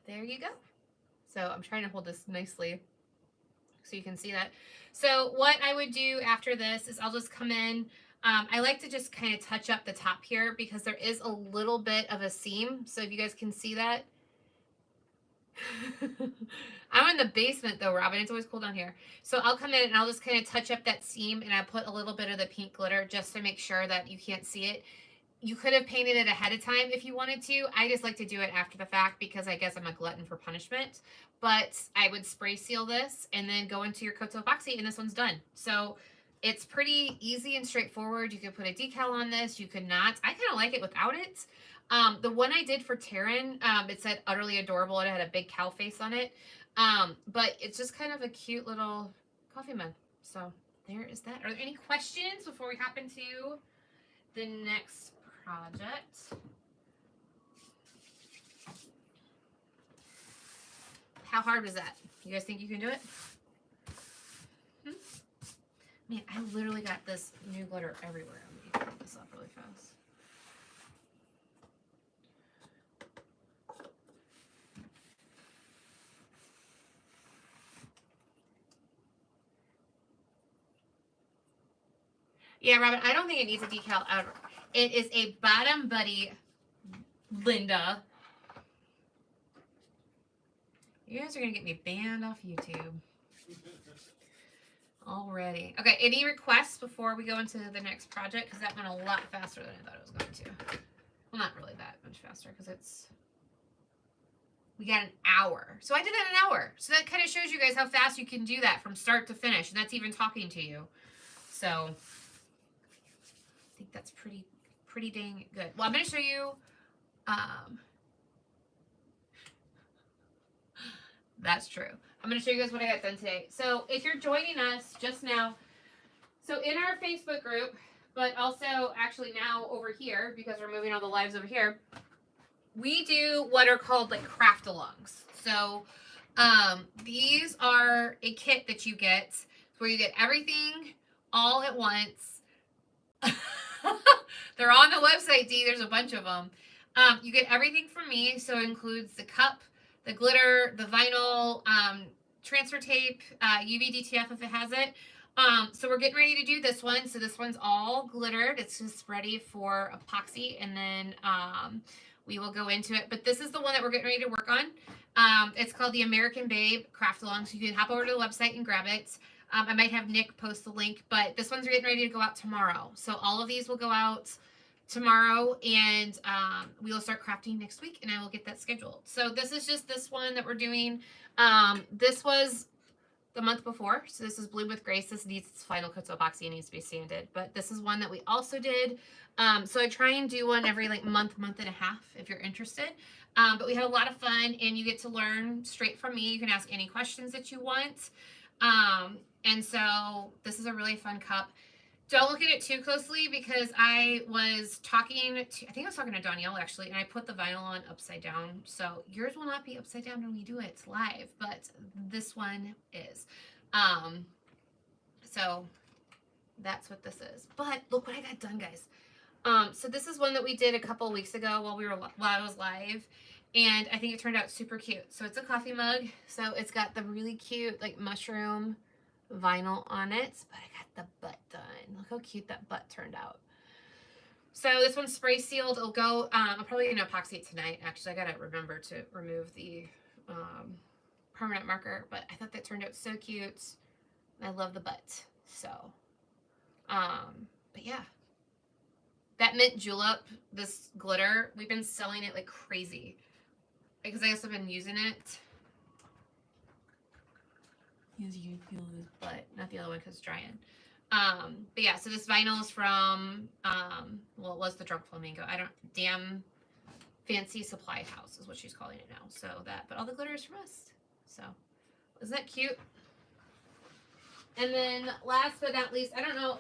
there you go. So I'm trying to hold this nicely so you can see that. So what I would do after this is I'll just come in. I like to just kind of touch up the top here because there is a little bit of a seam. So if you guys can see that. I'm in the basement though, Robin. It's always cold down here. So I'll come in and I'll just kind of touch up that seam and I put a little bit of the pink glitter just to make sure that you can't see it. You could have painted it ahead of time if you wanted to. I just like to do it after the fact because I guess I'm a glutton for punishment. But I would spray seal this and then go into your coats of epoxy and this one's done. So It's pretty easy and straightforward. You could put a decal on this. You could not. I kind of like it without it. The one I did for Taryn, it said utterly adorable. It had a big cow face on it. But it's just kind of a cute little coffee mug. So there is that. Are there any questions before we hop into the next project? How hard was that? You guys think you can do it? Man, I literally got this new glitter everywhere. Let me put this up really fast. Yeah, Robin, I don't think it needs a decal ever. It is a bottom buddy, Linda. You guys are going to get me banned off YouTube. Already. Okay, any requests before we go into the next project? Because that went a lot faster than I thought it was going to. Well, not really that much faster because we got an hour. So I did that in an hour. So that kind of shows you guys how fast you can do that from start to finish. And that's even talking to you. So I think that's pretty dang good. Well, I'm going to show you. That's true. I'm going to show you guys what I got done today. So if you're joining us just now, so in our Facebook group, but also actually now over here, because we're moving all the lives over here, we do what are called like craft alongs. So these are a kit that you get where you get everything all at once. They're on the website, Dee. There's a bunch of them. You get everything from me. So it includes the cup, the glitter, the vinyl, transfer tape, UV DTF if it has it. So we're getting ready to do this one. So this one's all glittered. It's just ready for epoxy, and then we will go into it. But this is the one that we're getting ready to work on. It's called the American Babe Craft Along. So you can hop over to the website and grab it. I might have Nick post the link, but this one's getting ready to go out tomorrow. So all of these will go out tomorrow, and we will start crafting next week, and I will get that scheduled. So this is just this one that we're doing. This was the month before, so this is Bloom with Grace. This needs its final coats of epoxy and needs to be sanded, but this is one that we also did. So I try and do one every like month and a half if you're interested. But we had a lot of fun, and you get to learn straight from me. You can ask any questions that you want. And so this is a really fun cup. Don't look at it too closely because I was talking to, I think I was talking to Danielle actually, and I put the vinyl on upside down. So yours will not be upside down when we do it live, but this one is. So that's what this is. But look what I got done, guys. So this is one that we did a couple of weeks ago while I was live, and I think it turned out super cute. So it's a coffee mug. So it's got the really cute like mushroom vinyl on it, but I got the butt done. Look how cute that butt turned out. So this one's spray sealed. It'll go, I'm probably gonna epoxy it tonight. Actually, I gotta remember to remove the permanent marker, but I thought that turned out so cute. I love the butt. So, but yeah. That mint julep, this glitter, we've been selling it like crazy because I guess I've been using it. As you feel his butt, not the other one because it's drying. But yeah, so this vinyl is from, well, it was the Drunk Flamingo. Damn Fancy Supply House is what she's calling it now. So that, but all the glitter is from us. So, isn't that cute? And then last but not least, I don't know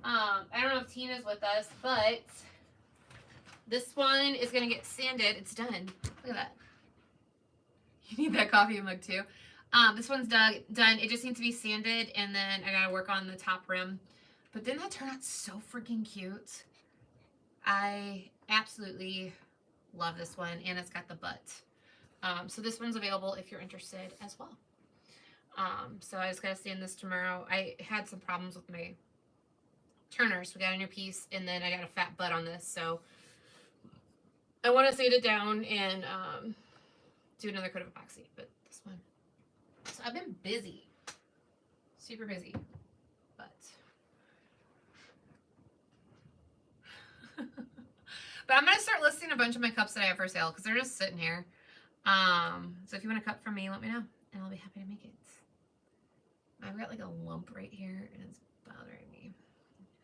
if Tina's with us, but this one is going to get sanded. It's done. Look at that. You need that coffee mug too. This one's done. It just needs to be sanded, and then I gotta work on the top rim. But didn't that turn out so freaking cute? I absolutely love this one, and it's got the butt. So this one's available if you're interested as well. So I just gotta sand this tomorrow. I had some problems with my turners. We got a new piece, and then I got a fat butt on this, so I want to sand it down and do another coat of epoxy. But this one. So I've been busy, super busy, but I'm going to start listing a bunch of my cups that I have for sale because they're just sitting here. So if you want a cup from me, let me know and I'll be happy to make it. I've got like a lump right here and it's bothering me.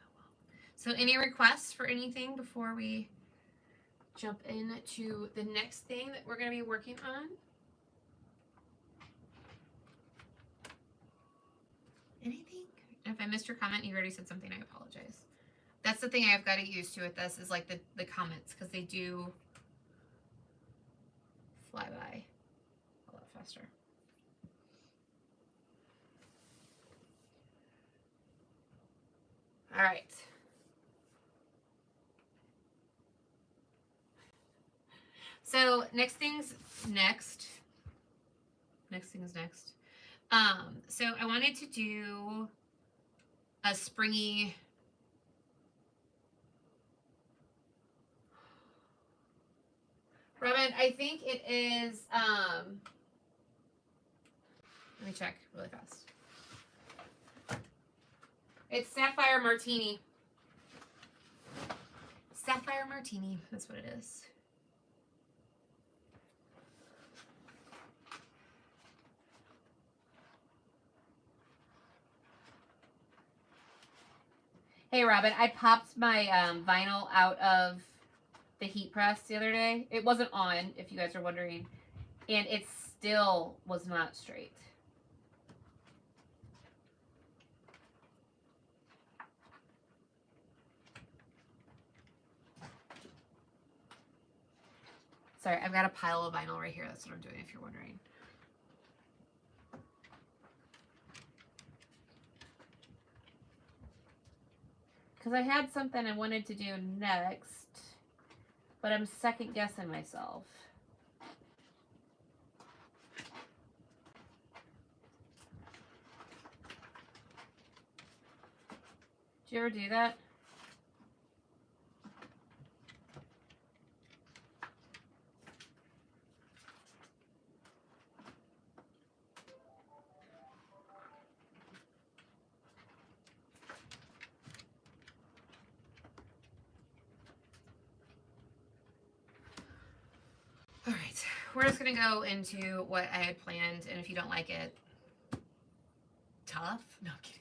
Oh, well. So any requests for anything before we jump into the next thing that we're going to be working on? Anything? If I missed your comment, you already said something, I apologize. That's the thing I've got to get used to with this is like the comments, because they do fly by a lot faster. All right. So next thing's next. Next thing's next. So I wanted to do a springy Robin, I think it is let me check really fast. It's Sapphire Martini. Sapphire Martini, that's what it is. Hey Robin, I popped my vinyl out of the heat press the other day. It wasn't on, if you guys are wondering, and it still was not straight. Sorry, I've got a pile of vinyl right here. That's what I'm doing, if you're wondering. Because I had something I wanted to do next, but I'm second guessing myself. Did you ever do that? All right, we're just gonna go into what I had planned, and if you don't like it, tough? No, I'm kidding.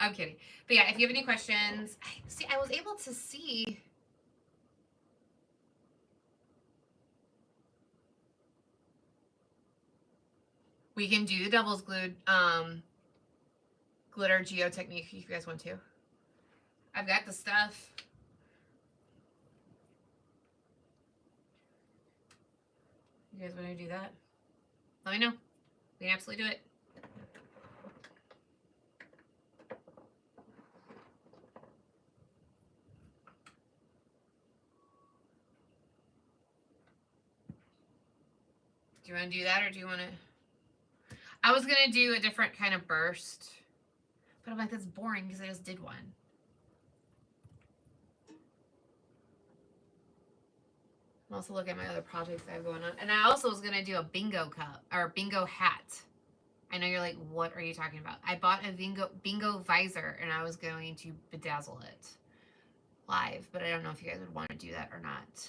I'm kidding. But yeah, if you have any questions, I was able to see. We can do the devil's glued glitter geo technique if you guys want to. I've got the stuff. You guys want to do that? Let me know. We can absolutely do it. Do you want to do that, or do you want to? I was going to do a different kind of burst, but I'm like, that's boring because I just did one. I'm also looking at my other projects I have going on. And I also was going to do a bingo cup, or bingo hat. I know you're like, what are you talking about? I bought a bingo visor, and I was going to bedazzle it live, but I don't know if you guys would want to do that or not.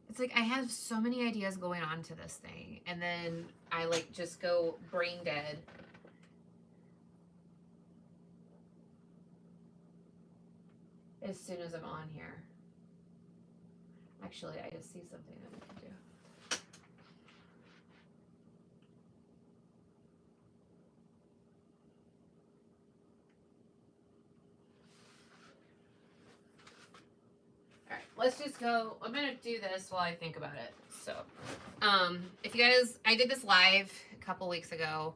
It's like I have so many ideas going on to this thing, and then I like just go brain dead. As soon as I'm on here. Actually, I just see something that we can do. All right, let's just go. I'm going to do this while I think about it. So, if you guys, I did this live a couple weeks ago.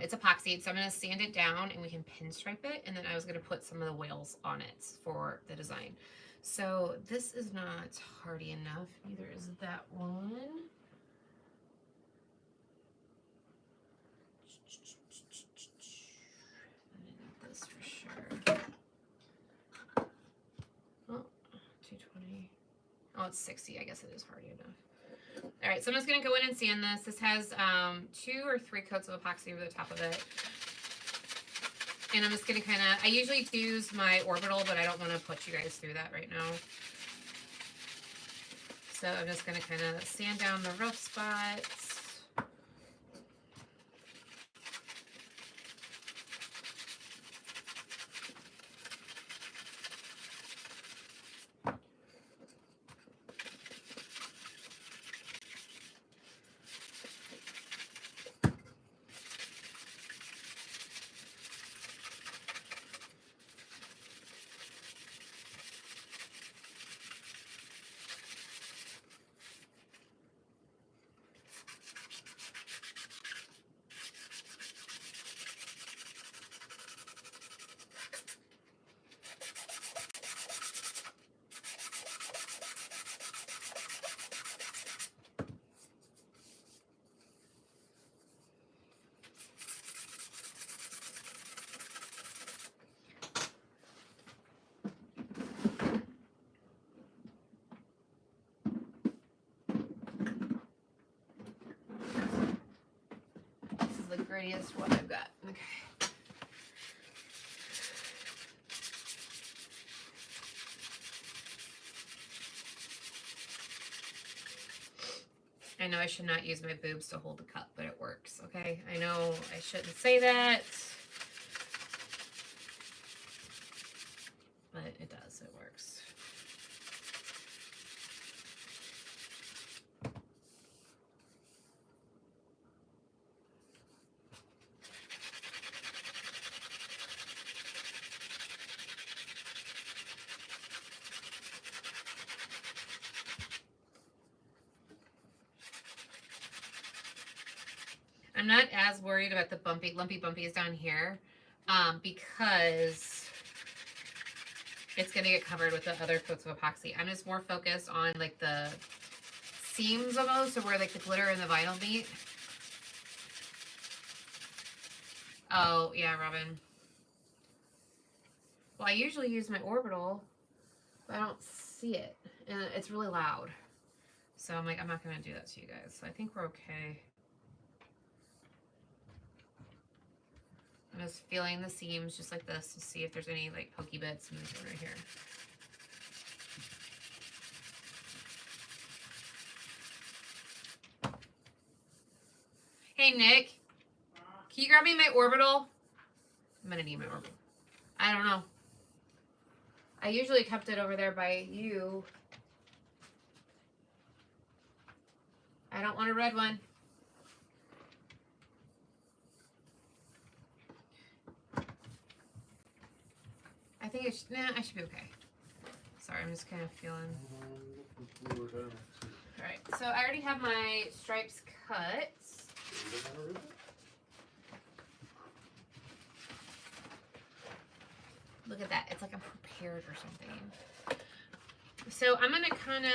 It's epoxied, so I'm going to sand it down and we can pinstripe it. And then I was going to put some of the whales on it for the design. So this is not hardy enough. Neither is that one. I need this for sure. Oh, 220. Oh, it's 60. I guess it is hardy enough. All right, so I'm just going to go in and sand this. This has 2 or 3 coats of epoxy over the top of it. And I'm just going to kind of, I usually use my orbital, but I don't want to put you guys through that right now. So I'm just going to kind of sand down the rough spots. prettiest one I've got. Okay. I know I should not use my boobs to hold the cup, but it works, okay? I know I shouldn't say that, but it does, it works. I'm not as worried about the lumpy bumpies down here because it's going to get covered with the other coats of epoxy. I'm just more focused on like the seams almost, or where like the glitter and the vinyl meet. Oh, yeah, Robin. Well, I usually use my orbital, but I don't see it. And it's really loud. So I'm like, I'm not going to do that to you guys. So I think we're okay. I'm just feeling the seams just like this to see if there's any like pokey bits in this one right here. Hey, Nick, can you grab me my orbital? I'm gonna need my orbital. I don't know. I usually kept it over there by you. I don't want a red one. I think it's, nah, I should be okay. Sorry, I'm just kind of feeling. Alright, so I already have my stripes cut. Look at that. It's like I'm prepared or something. So I'm going to kind of,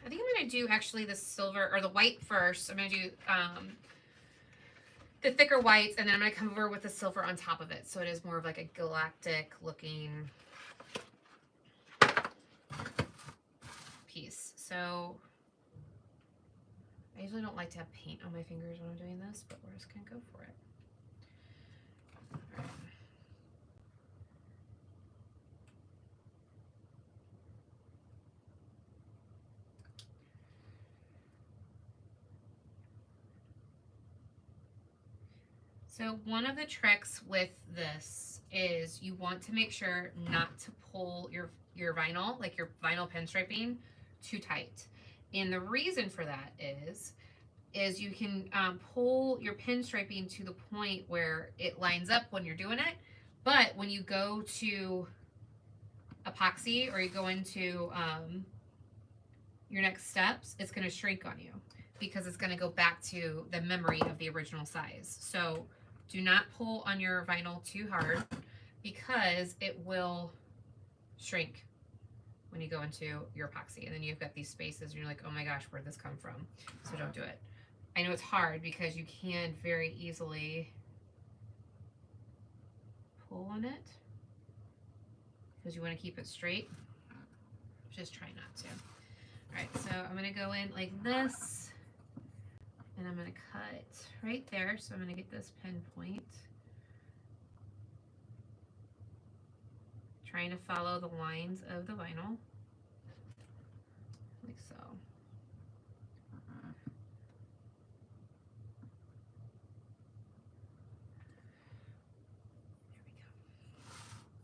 I think I'm going to do actually the silver or the white first. I'm going to do the thicker whites, and then I'm going to come over with the silver on top of it. So it is more of like a galactic looking piece. So I usually don't like to have paint on my fingers when I'm doing this, but we're just going to go for it. All right. So one of the tricks with this is you want to make sure not to pull your vinyl, like your vinyl pinstriping, too tight. And the reason for that is you can pull your pinstriping to the point where it lines up when you're doing it, but when you go to epoxy or you go into your next steps, it's going to shrink on you because it's going to go back to the memory of the original size. So do not pull on your vinyl too hard because it will shrink when you go into your epoxy. And then you've got these spaces and you're like, oh my gosh, where'd this come from? So don't do it. I know it's hard because you can very easily pull on it because you want to keep it straight. Just try not to. All right, so I'm going to go in like this. And I'm going to cut right there. So I'm going to get this pinpoint. Trying to follow the lines of the vinyl. Like so.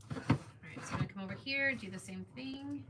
There we go. Alright, so I'm going to come over here, do the same thing.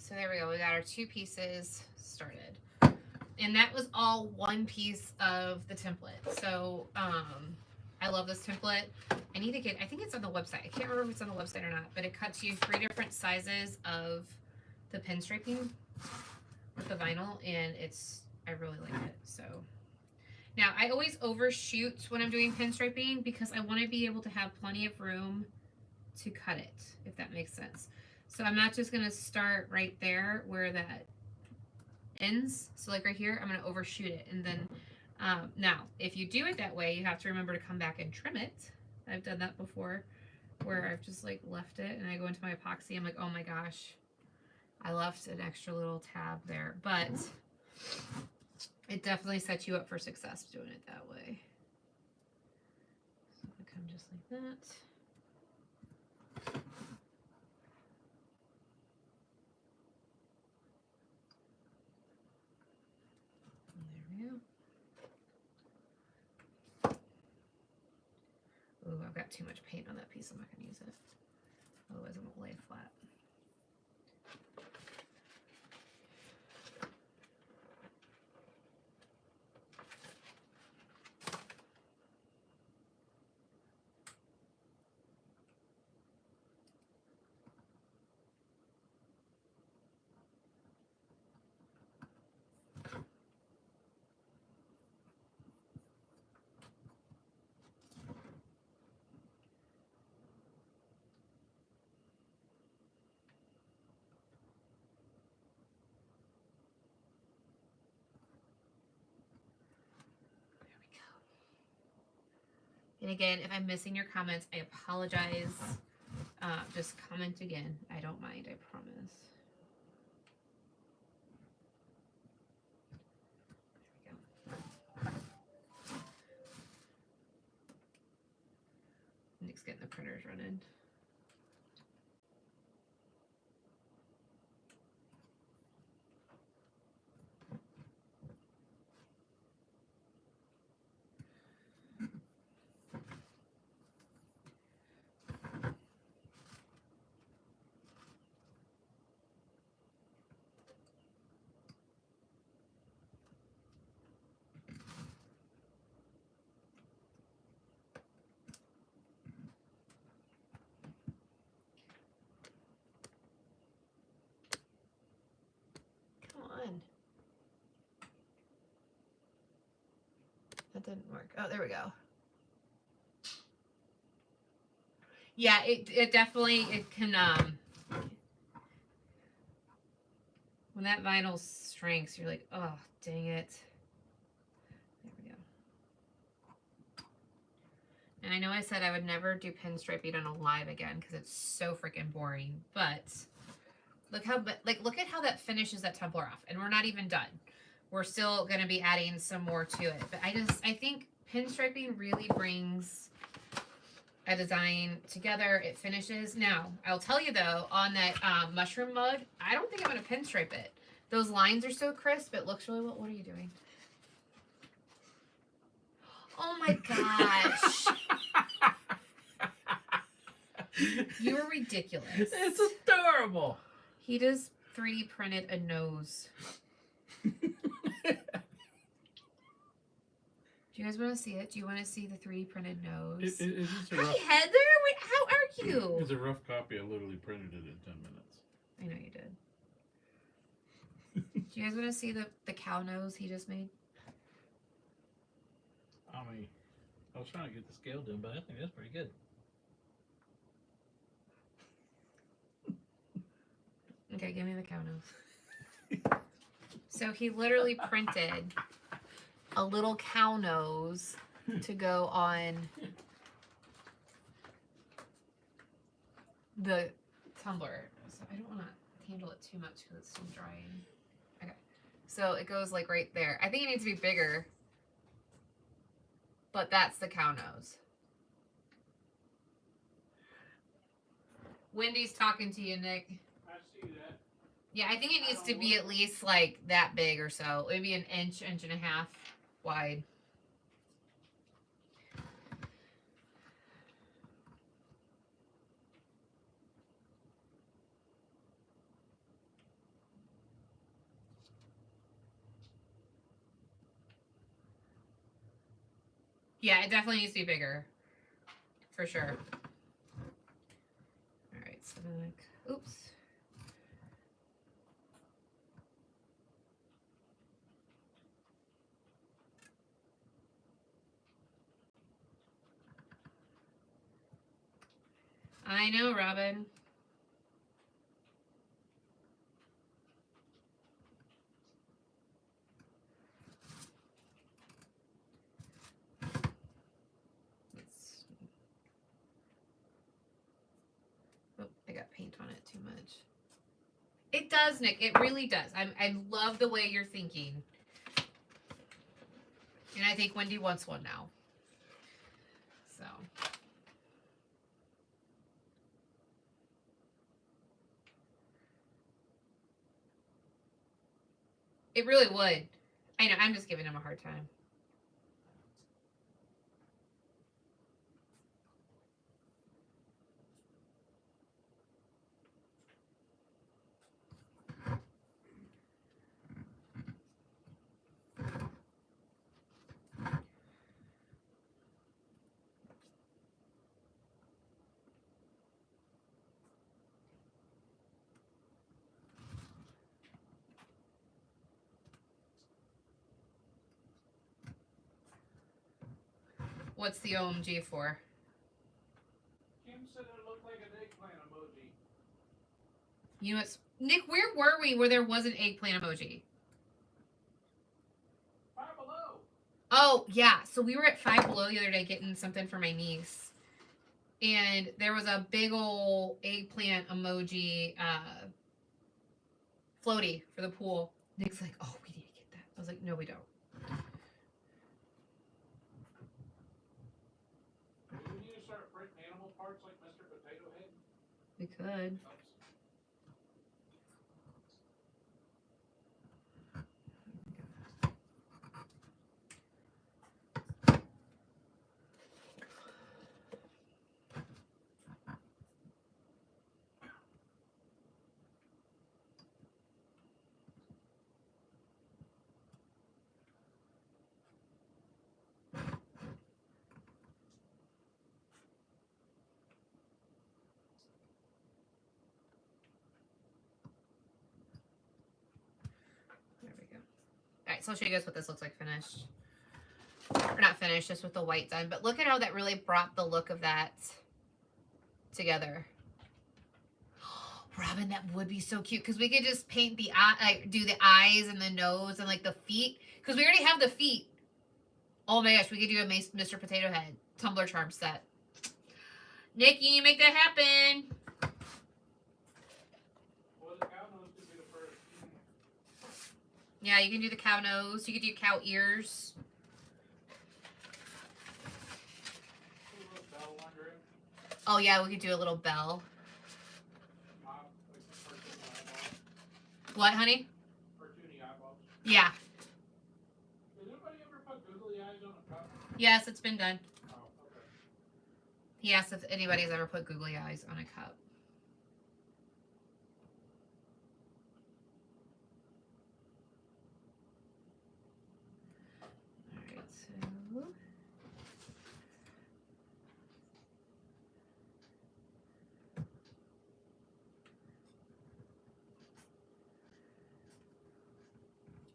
So there we go. We got our two pieces started. And that was all one piece of the template. So I love this template. I need to get, I think it's on the website. I can't remember if it's on the website or not, but it cuts you 3 different sizes of the pinstriping with the vinyl, and I really like it. So now I always overshoot when I'm doing pinstriping because I want to be able to have plenty of room to cut it, if that makes sense. So I'm not just going to start right there where that ends. So like right here, I'm going to overshoot it. And then now, if you do it that way, you have to remember to come back and trim it. I've done that before where I've just like left it and I go into my epoxy. I'm like, oh my gosh, I left an extra little tab there. But it definitely sets you up for success doing it that way. So I come just like that. Ooh, I've got too much paint on that piece. I'm not going to use it. Otherwise, I'm going to lay it flat. And again, if I'm missing your comments, I apologize. Just comment again. I don't mind, I promise. There we go. Nick's getting the printers running. That didn't work. Oh, there we go. Yeah, it definitely, it can, when that vinyl shrinks, you're like, oh, dang it. There we go. And I know I said I would never do pinstriping on a live again because it's so freaking boring, but look at how that finishes that tumbler off, and we're not even done. We're still going to be adding some more to it. But I think pinstriping really brings a design together. It finishes. Now, I'll tell you though, on that mushroom mug, I don't think I'm going to pinstripe it. Those lines are so crisp. It looks really well. What are you doing? Oh my gosh. You are ridiculous. It's adorable. He just 3D printed a nose. Do you guys want to see it? Do you want to see the 3D printed nose? Is this a Hi, rough, Heather. Wait, how are you? it's a rough copy. I literally printed it in 10 minutes. I know you did. Do you guys want to see the cow nose he just made? I mean, I was trying to get the scale done, but I think that's pretty good. Okay, give me the cow nose. So he literally printed a little cow nose to go on the tumbler. So I don't want to handle it too much because it's still drying. Okay. So it goes like right there. I think it needs to be bigger. But that's the cow nose. Wendy's talking to you, Nick. I see that. Yeah, I think it needs to be at least like that big or so. Maybe an inch, inch and a half wide. Yeah, it definitely needs to be bigger. For sure. Alright, so then like, oops. I know, Robin. Oh, I got paint on it too much. It does, Nick. It really does. I love the way you're thinking. And I think Wendy wants one now. So. It really would. I know, I'm just giving him a hard time. What's the OMG for? Kim said it looked like an eggplant emoji. You know what's... Nick, where were we where there was an eggplant emoji? Five Below. Oh, yeah. So we were at Five Below the other day getting something for my niece. And there was a big old eggplant emoji floaty for the pool. Nick's like, oh, we need to get that. I was like, no, we don't. Do we need to start printing animal parts like Mr. Potato Head? We could. There we go. All right, so I'll show you guys what this looks like finished. Or not finished, just with the white done. But look at how that really brought the look of that together. Robin, that would be so cute because we could just paint the eye, like do the eyes and the nose and like the feet because we already have the feet. Oh my gosh, we could do a Mr. Potato Head Tumbler charm set. Nick, you need to make that happen. Well, the cow nose could be the first. Yeah, you can do the cow nose. You could do cow ears. Put a little bell under it. Oh yeah, we could do a little bell. Like cartoony eyeballs. What, honey? Cartoony eyeballs. Yeah. Did anybody ever put googly eyes on a cup? Yes, it's been done. Oh, okay. He asked if anybody's ever put googly eyes on a cup. Alright, so...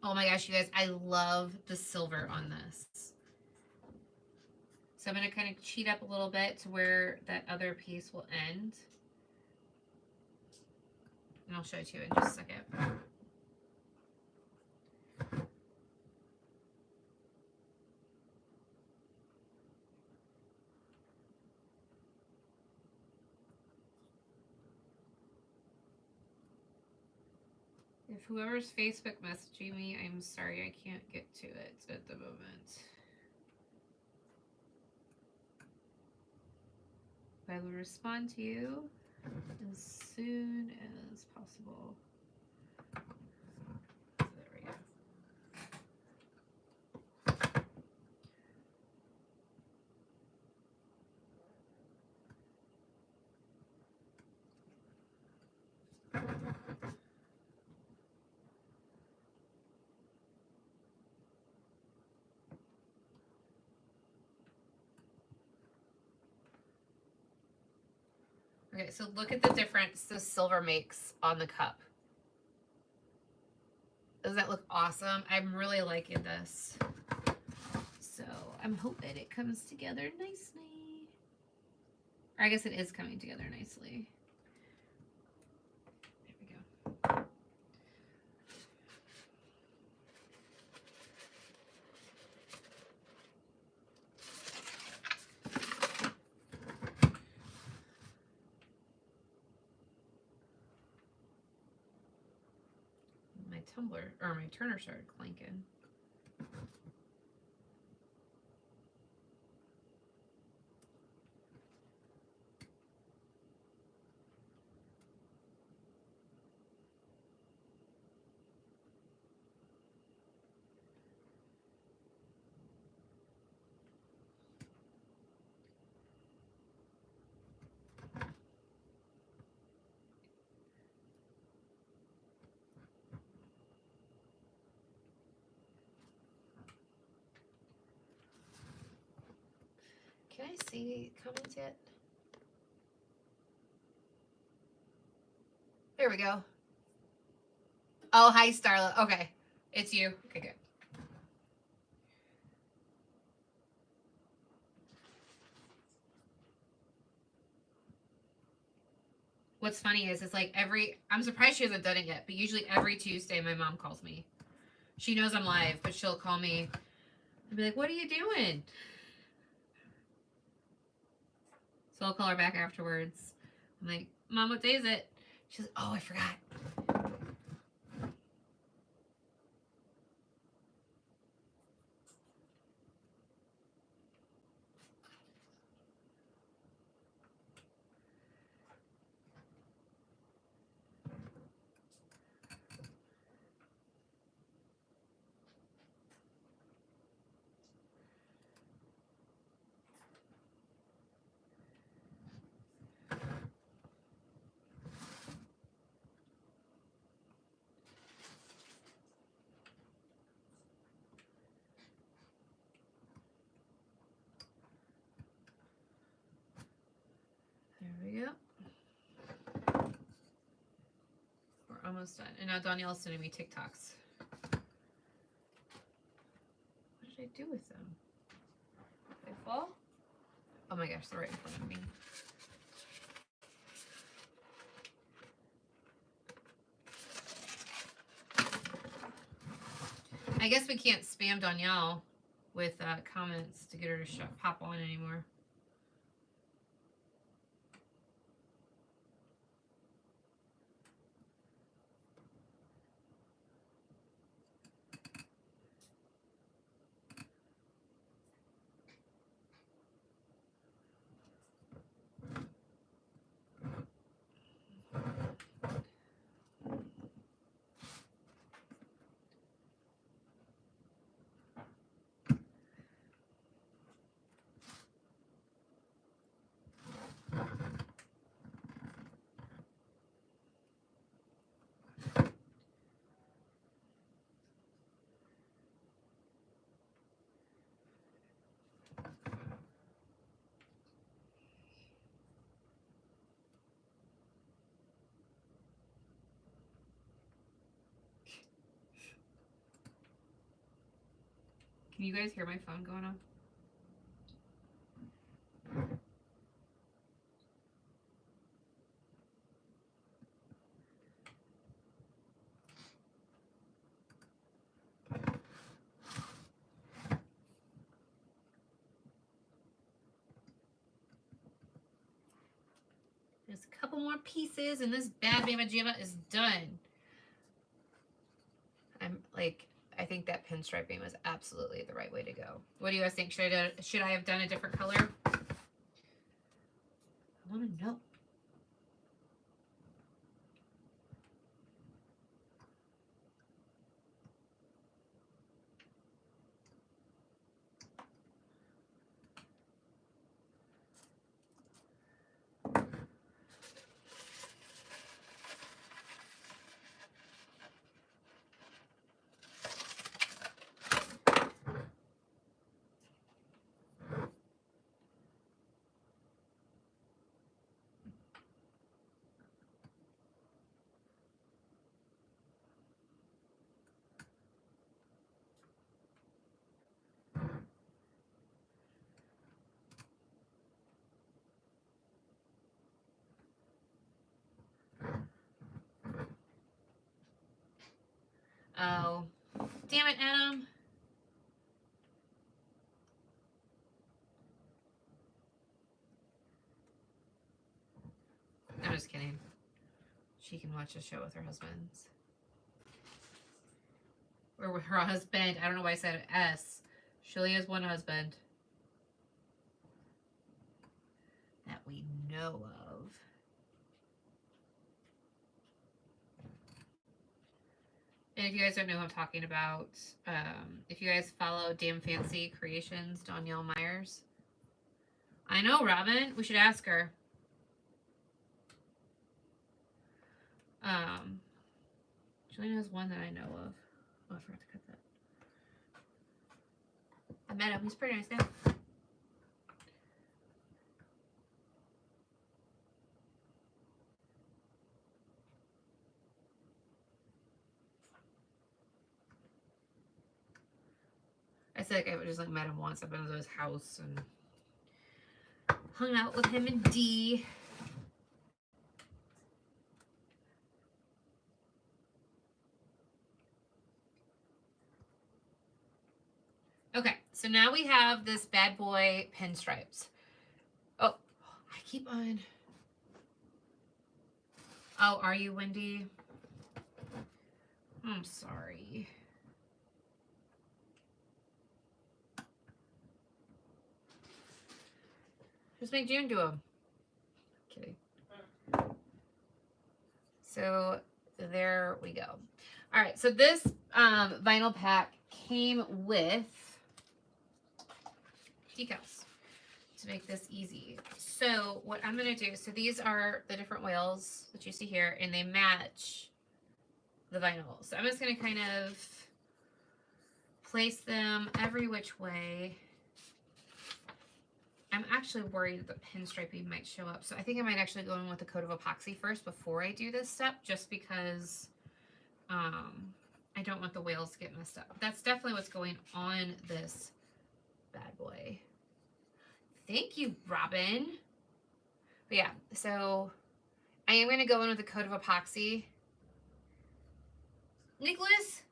Oh my gosh, you guys, I love the silver on this. So I'm going to kind of cheat up a little bit to where that other piece will end. And I'll show it to you in just a second. If whoever's Facebook messaging me, I'm sorry I can't get to it at the moment. I will respond to you as soon as possible. So there we go. Okay, so look at the difference the silver makes on the cup. Does that look awesome? I'm really liking this. So I'm hoping it comes together nicely. Or I guess it is coming together nicely. There we go. My tumbler, or my turner started clanking. Can I see comments yet? There we go. Oh, hi, Starla. Okay. It's you. Okay, good. What's funny is it's like I'm surprised she hasn't done it yet, but usually every Tuesday my mom calls me. She knows I'm live, but she'll call me and be like, what are you doing? So I'll call her back afterwards. I'm like, Mom, what day is it? She's like, oh, I forgot. There we go. We're almost done. And now Danielle's sending me TikToks. What did I do with them? Did they fall? Oh my gosh, they're right in front of me. I guess we can't spam Danielle with comments to get her to pop on anymore. Can you guys hear my phone going on? There's a couple more pieces and this bad mama jamma is done. I think that pinstriping was absolutely the right way to go. What do you guys think? Should I have done a different color? I want to know. Oh, damn it, Adam. I'm just kidding. She can watch a show with her husband. Or with her husband. I don't know why I said S. She only has one husband. That we know of. And if you guys don't know who I'm talking about, if you guys follow Damn Fancy Creations, Danielle Myers. I know, Robin. We should ask her. She only knows one that I know of. Oh, I forgot to cut that. I met him. He's pretty nice now. I said like, I just like met him once. I've been to his house and hung out with him and Dee. Okay, so now we have this bad boy pinstripes. Oh, I keep on. Oh, are you, Wendy? I'm sorry. Just make June do them. Kidding. So there we go. All right, so this vinyl pack came with decals to make this easy. So what I'm going to do, so these are the different whales that you see here, and they match the vinyl. So I'm just going to kind of place them every which way. I'm actually worried that the pinstriping might show up. So I think I might actually go in with a coat of epoxy first before I do this step, just because I don't want the whales to get messed up. That's definitely what's going on this bad boy. Thank you, Robin. But yeah, so I am going to go in with a coat of epoxy. Nicholas?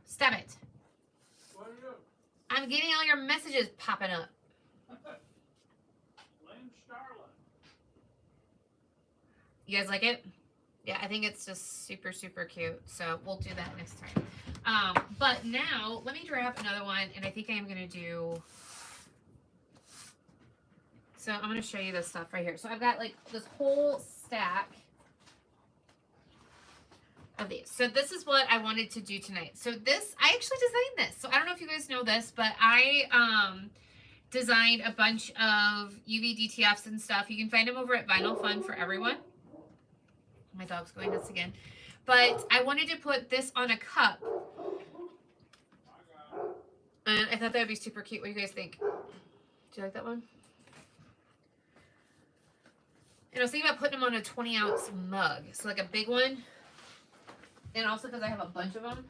Stop it. What are you? I'm getting all your messages popping up. Blame Starla. You guys like it? Yeah, I think it's just super, super cute. So we'll do that next time. But now, let me grab another one, and I think I am going to do... So I'm going to show you this stuff right here. So I've got like this whole stack of these. So this is what I wanted to do tonight. So this, I actually designed this. So I don't know if you guys know this, but I designed a bunch of UV DTFs and stuff. You can find them over at Vinyl Fun for Everyone. My dog's going nuts again. But I wanted to put this on a cup. And I thought that would be super cute. What do you guys think? Do you like that one? And I was thinking about putting them on a 20-ounce mug. So like a big one. And also because I have a bunch of them.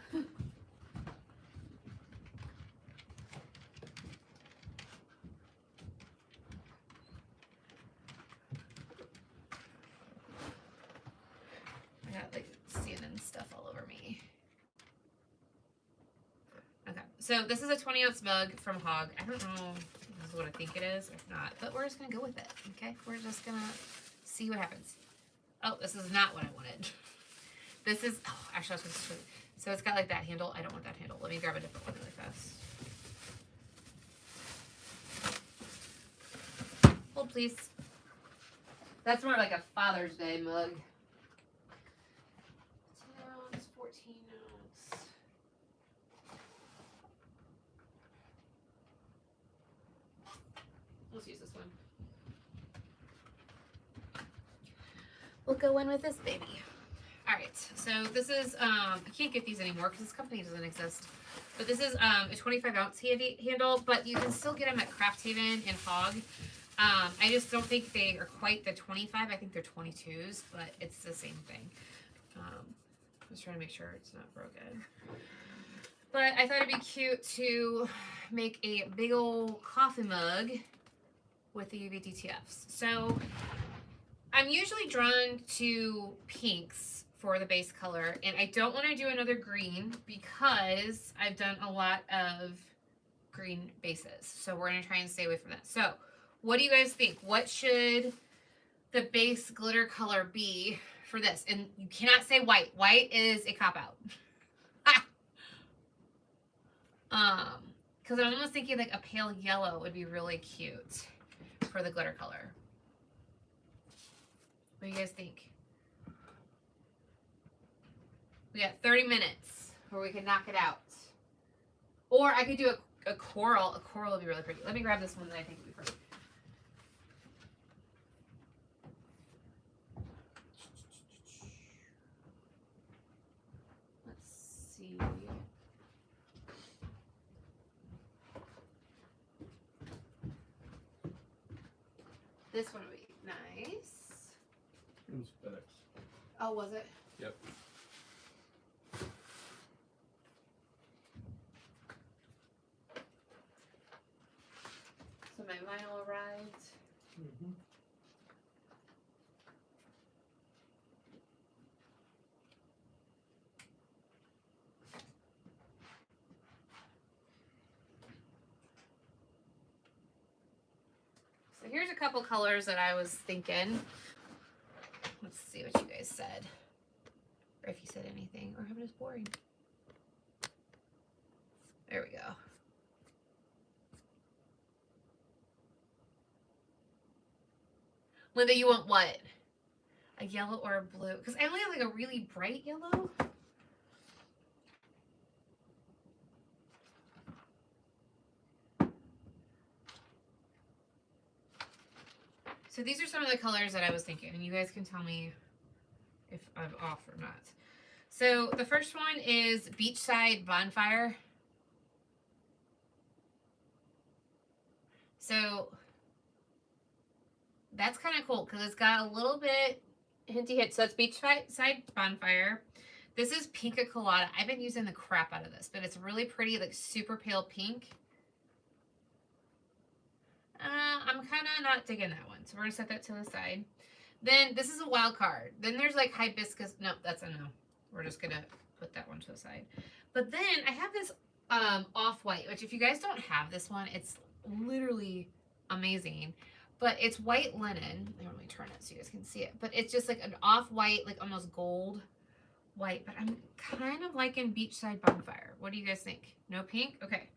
I got like CNN stuff all over me. Okay, so this is a 20-ounce mug from Hog. I don't know if this is what I think it is or not, but we're just going to go with it, okay? We're just going to see what happens. Oh, this is not what I wanted. This is, oh, actually, I was going to show you. So it's got like that handle. I don't want that handle. Let me grab a different one really fast. Hold, please. That's more like a Father's Day mug. 10 ounce, 14 ounce. Let's use this one. We'll go in with this baby. All right, so this is, I can't get these anymore because this company doesn't exist. But this is a 25-ounce handle, but you can still get them at Craft Haven and Hog. I just don't think they are quite the 25. I think they're 22s, but it's the same thing. I'm just trying to make sure it's not broken. But I thought it'd be cute to make a big old coffee mug with the UV DTFs. So I'm usually drawn to pinks for the base color. And I don't want to do another green because I've done a lot of green bases. So we're going to try and stay away from that. So what do you guys think? What should the base glitter color be for this? And you cannot say white. White is a cop-out. Because I'm almost thinking like a pale yellow would be really cute for the glitter color. What do you guys think? We got 30 minutes where we can knock it out. Or I could do a coral. A coral would be really pretty. Let me grab this one that I think would be pretty. Let's see. This one would be nice. It was FedEx. Oh, was it? Yep. So my vinyl arrived. Mm-hmm. So here's a couple colors that I was thinking. Let's see what you guys said. Or if you said anything. Or if it was boring. There we go. Linda, you want what? A yellow or a blue? Because I only have like a really bright yellow. So these are some of the colors that I was thinking, and you guys can tell me if I'm off or not. So the first one is Beachside Bonfire. So that's kind of cool because it's got a little bit hinty hint. So it's Beachside Bonfire. This is Pinka Colada. I've been using the crap out of this, but it's really pretty, like super pale pink. I'm kind of not digging that one, so we're gonna set that to the side. Then this is a wild card. Then there's like hibiscus. No, that's a no. We're just gonna put that one to the side. But then I have this off-white, which if you guys don't have this one, it's literally amazing. But it's white linen. Let me turn it so you guys can see it. But it's just like an off-white, like almost gold white. But I'm kind of liking Beachside Bonfire. What do you guys think? No pink? Okay.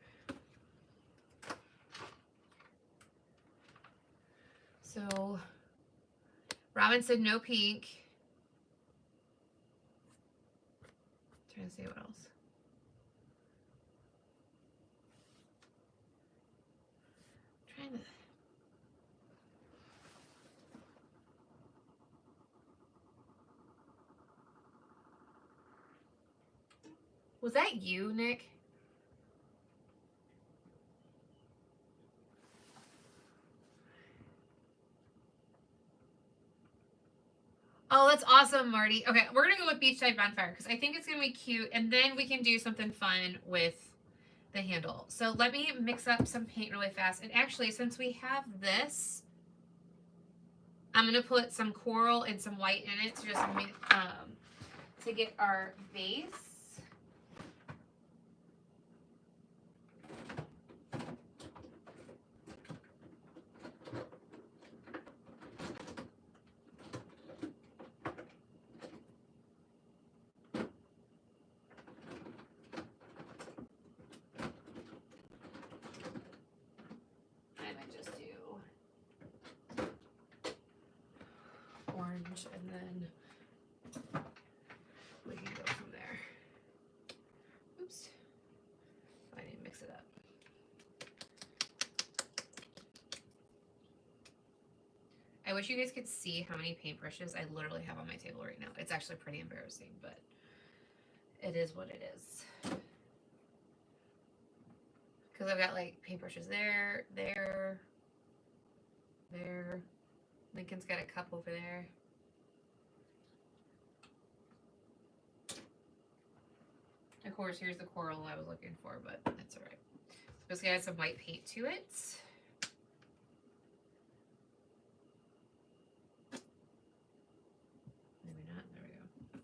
So Robin said no pink. Trying to see what else. Trying to. Was that you, Nick? Oh, that's awesome, Marty. Okay, we're going to go with Beachside Bonfire because I think it's going to be cute. And then we can do something fun with the handle. So let me mix up some paint really fast. And actually, since we have this, I'm going to put some coral and some white in it to just to get our base. And then we can go from there. Oops. I need to mix it up. I wish you guys could see how many paintbrushes I literally have on my table right now. It's actually pretty embarrassing, but it is what it is. Because I've got like paintbrushes there, there, there. Lincoln's got a cup over there. Of course, here's the coral I was looking for, but that's all right. Just gonna add some white paint to it. Maybe not. There we go.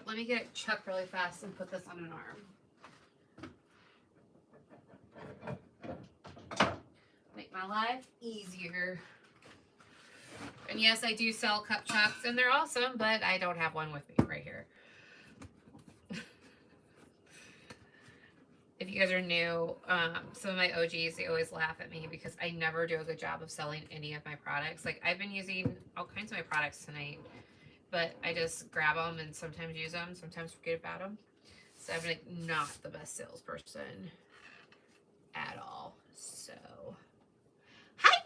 let me get Chuck really fast and put this on an arm. Make my life easier. And yes, I do sell cup chucks, and they're awesome, but I don't have one with me right here. If you guys are new, some of my OGs, they always laugh at me because I never do a good job of selling any of my products. Like, I've been using all kinds of my products tonight, but I just grab them and sometimes use them, sometimes forget about them. So I'm like not the best salesperson at all.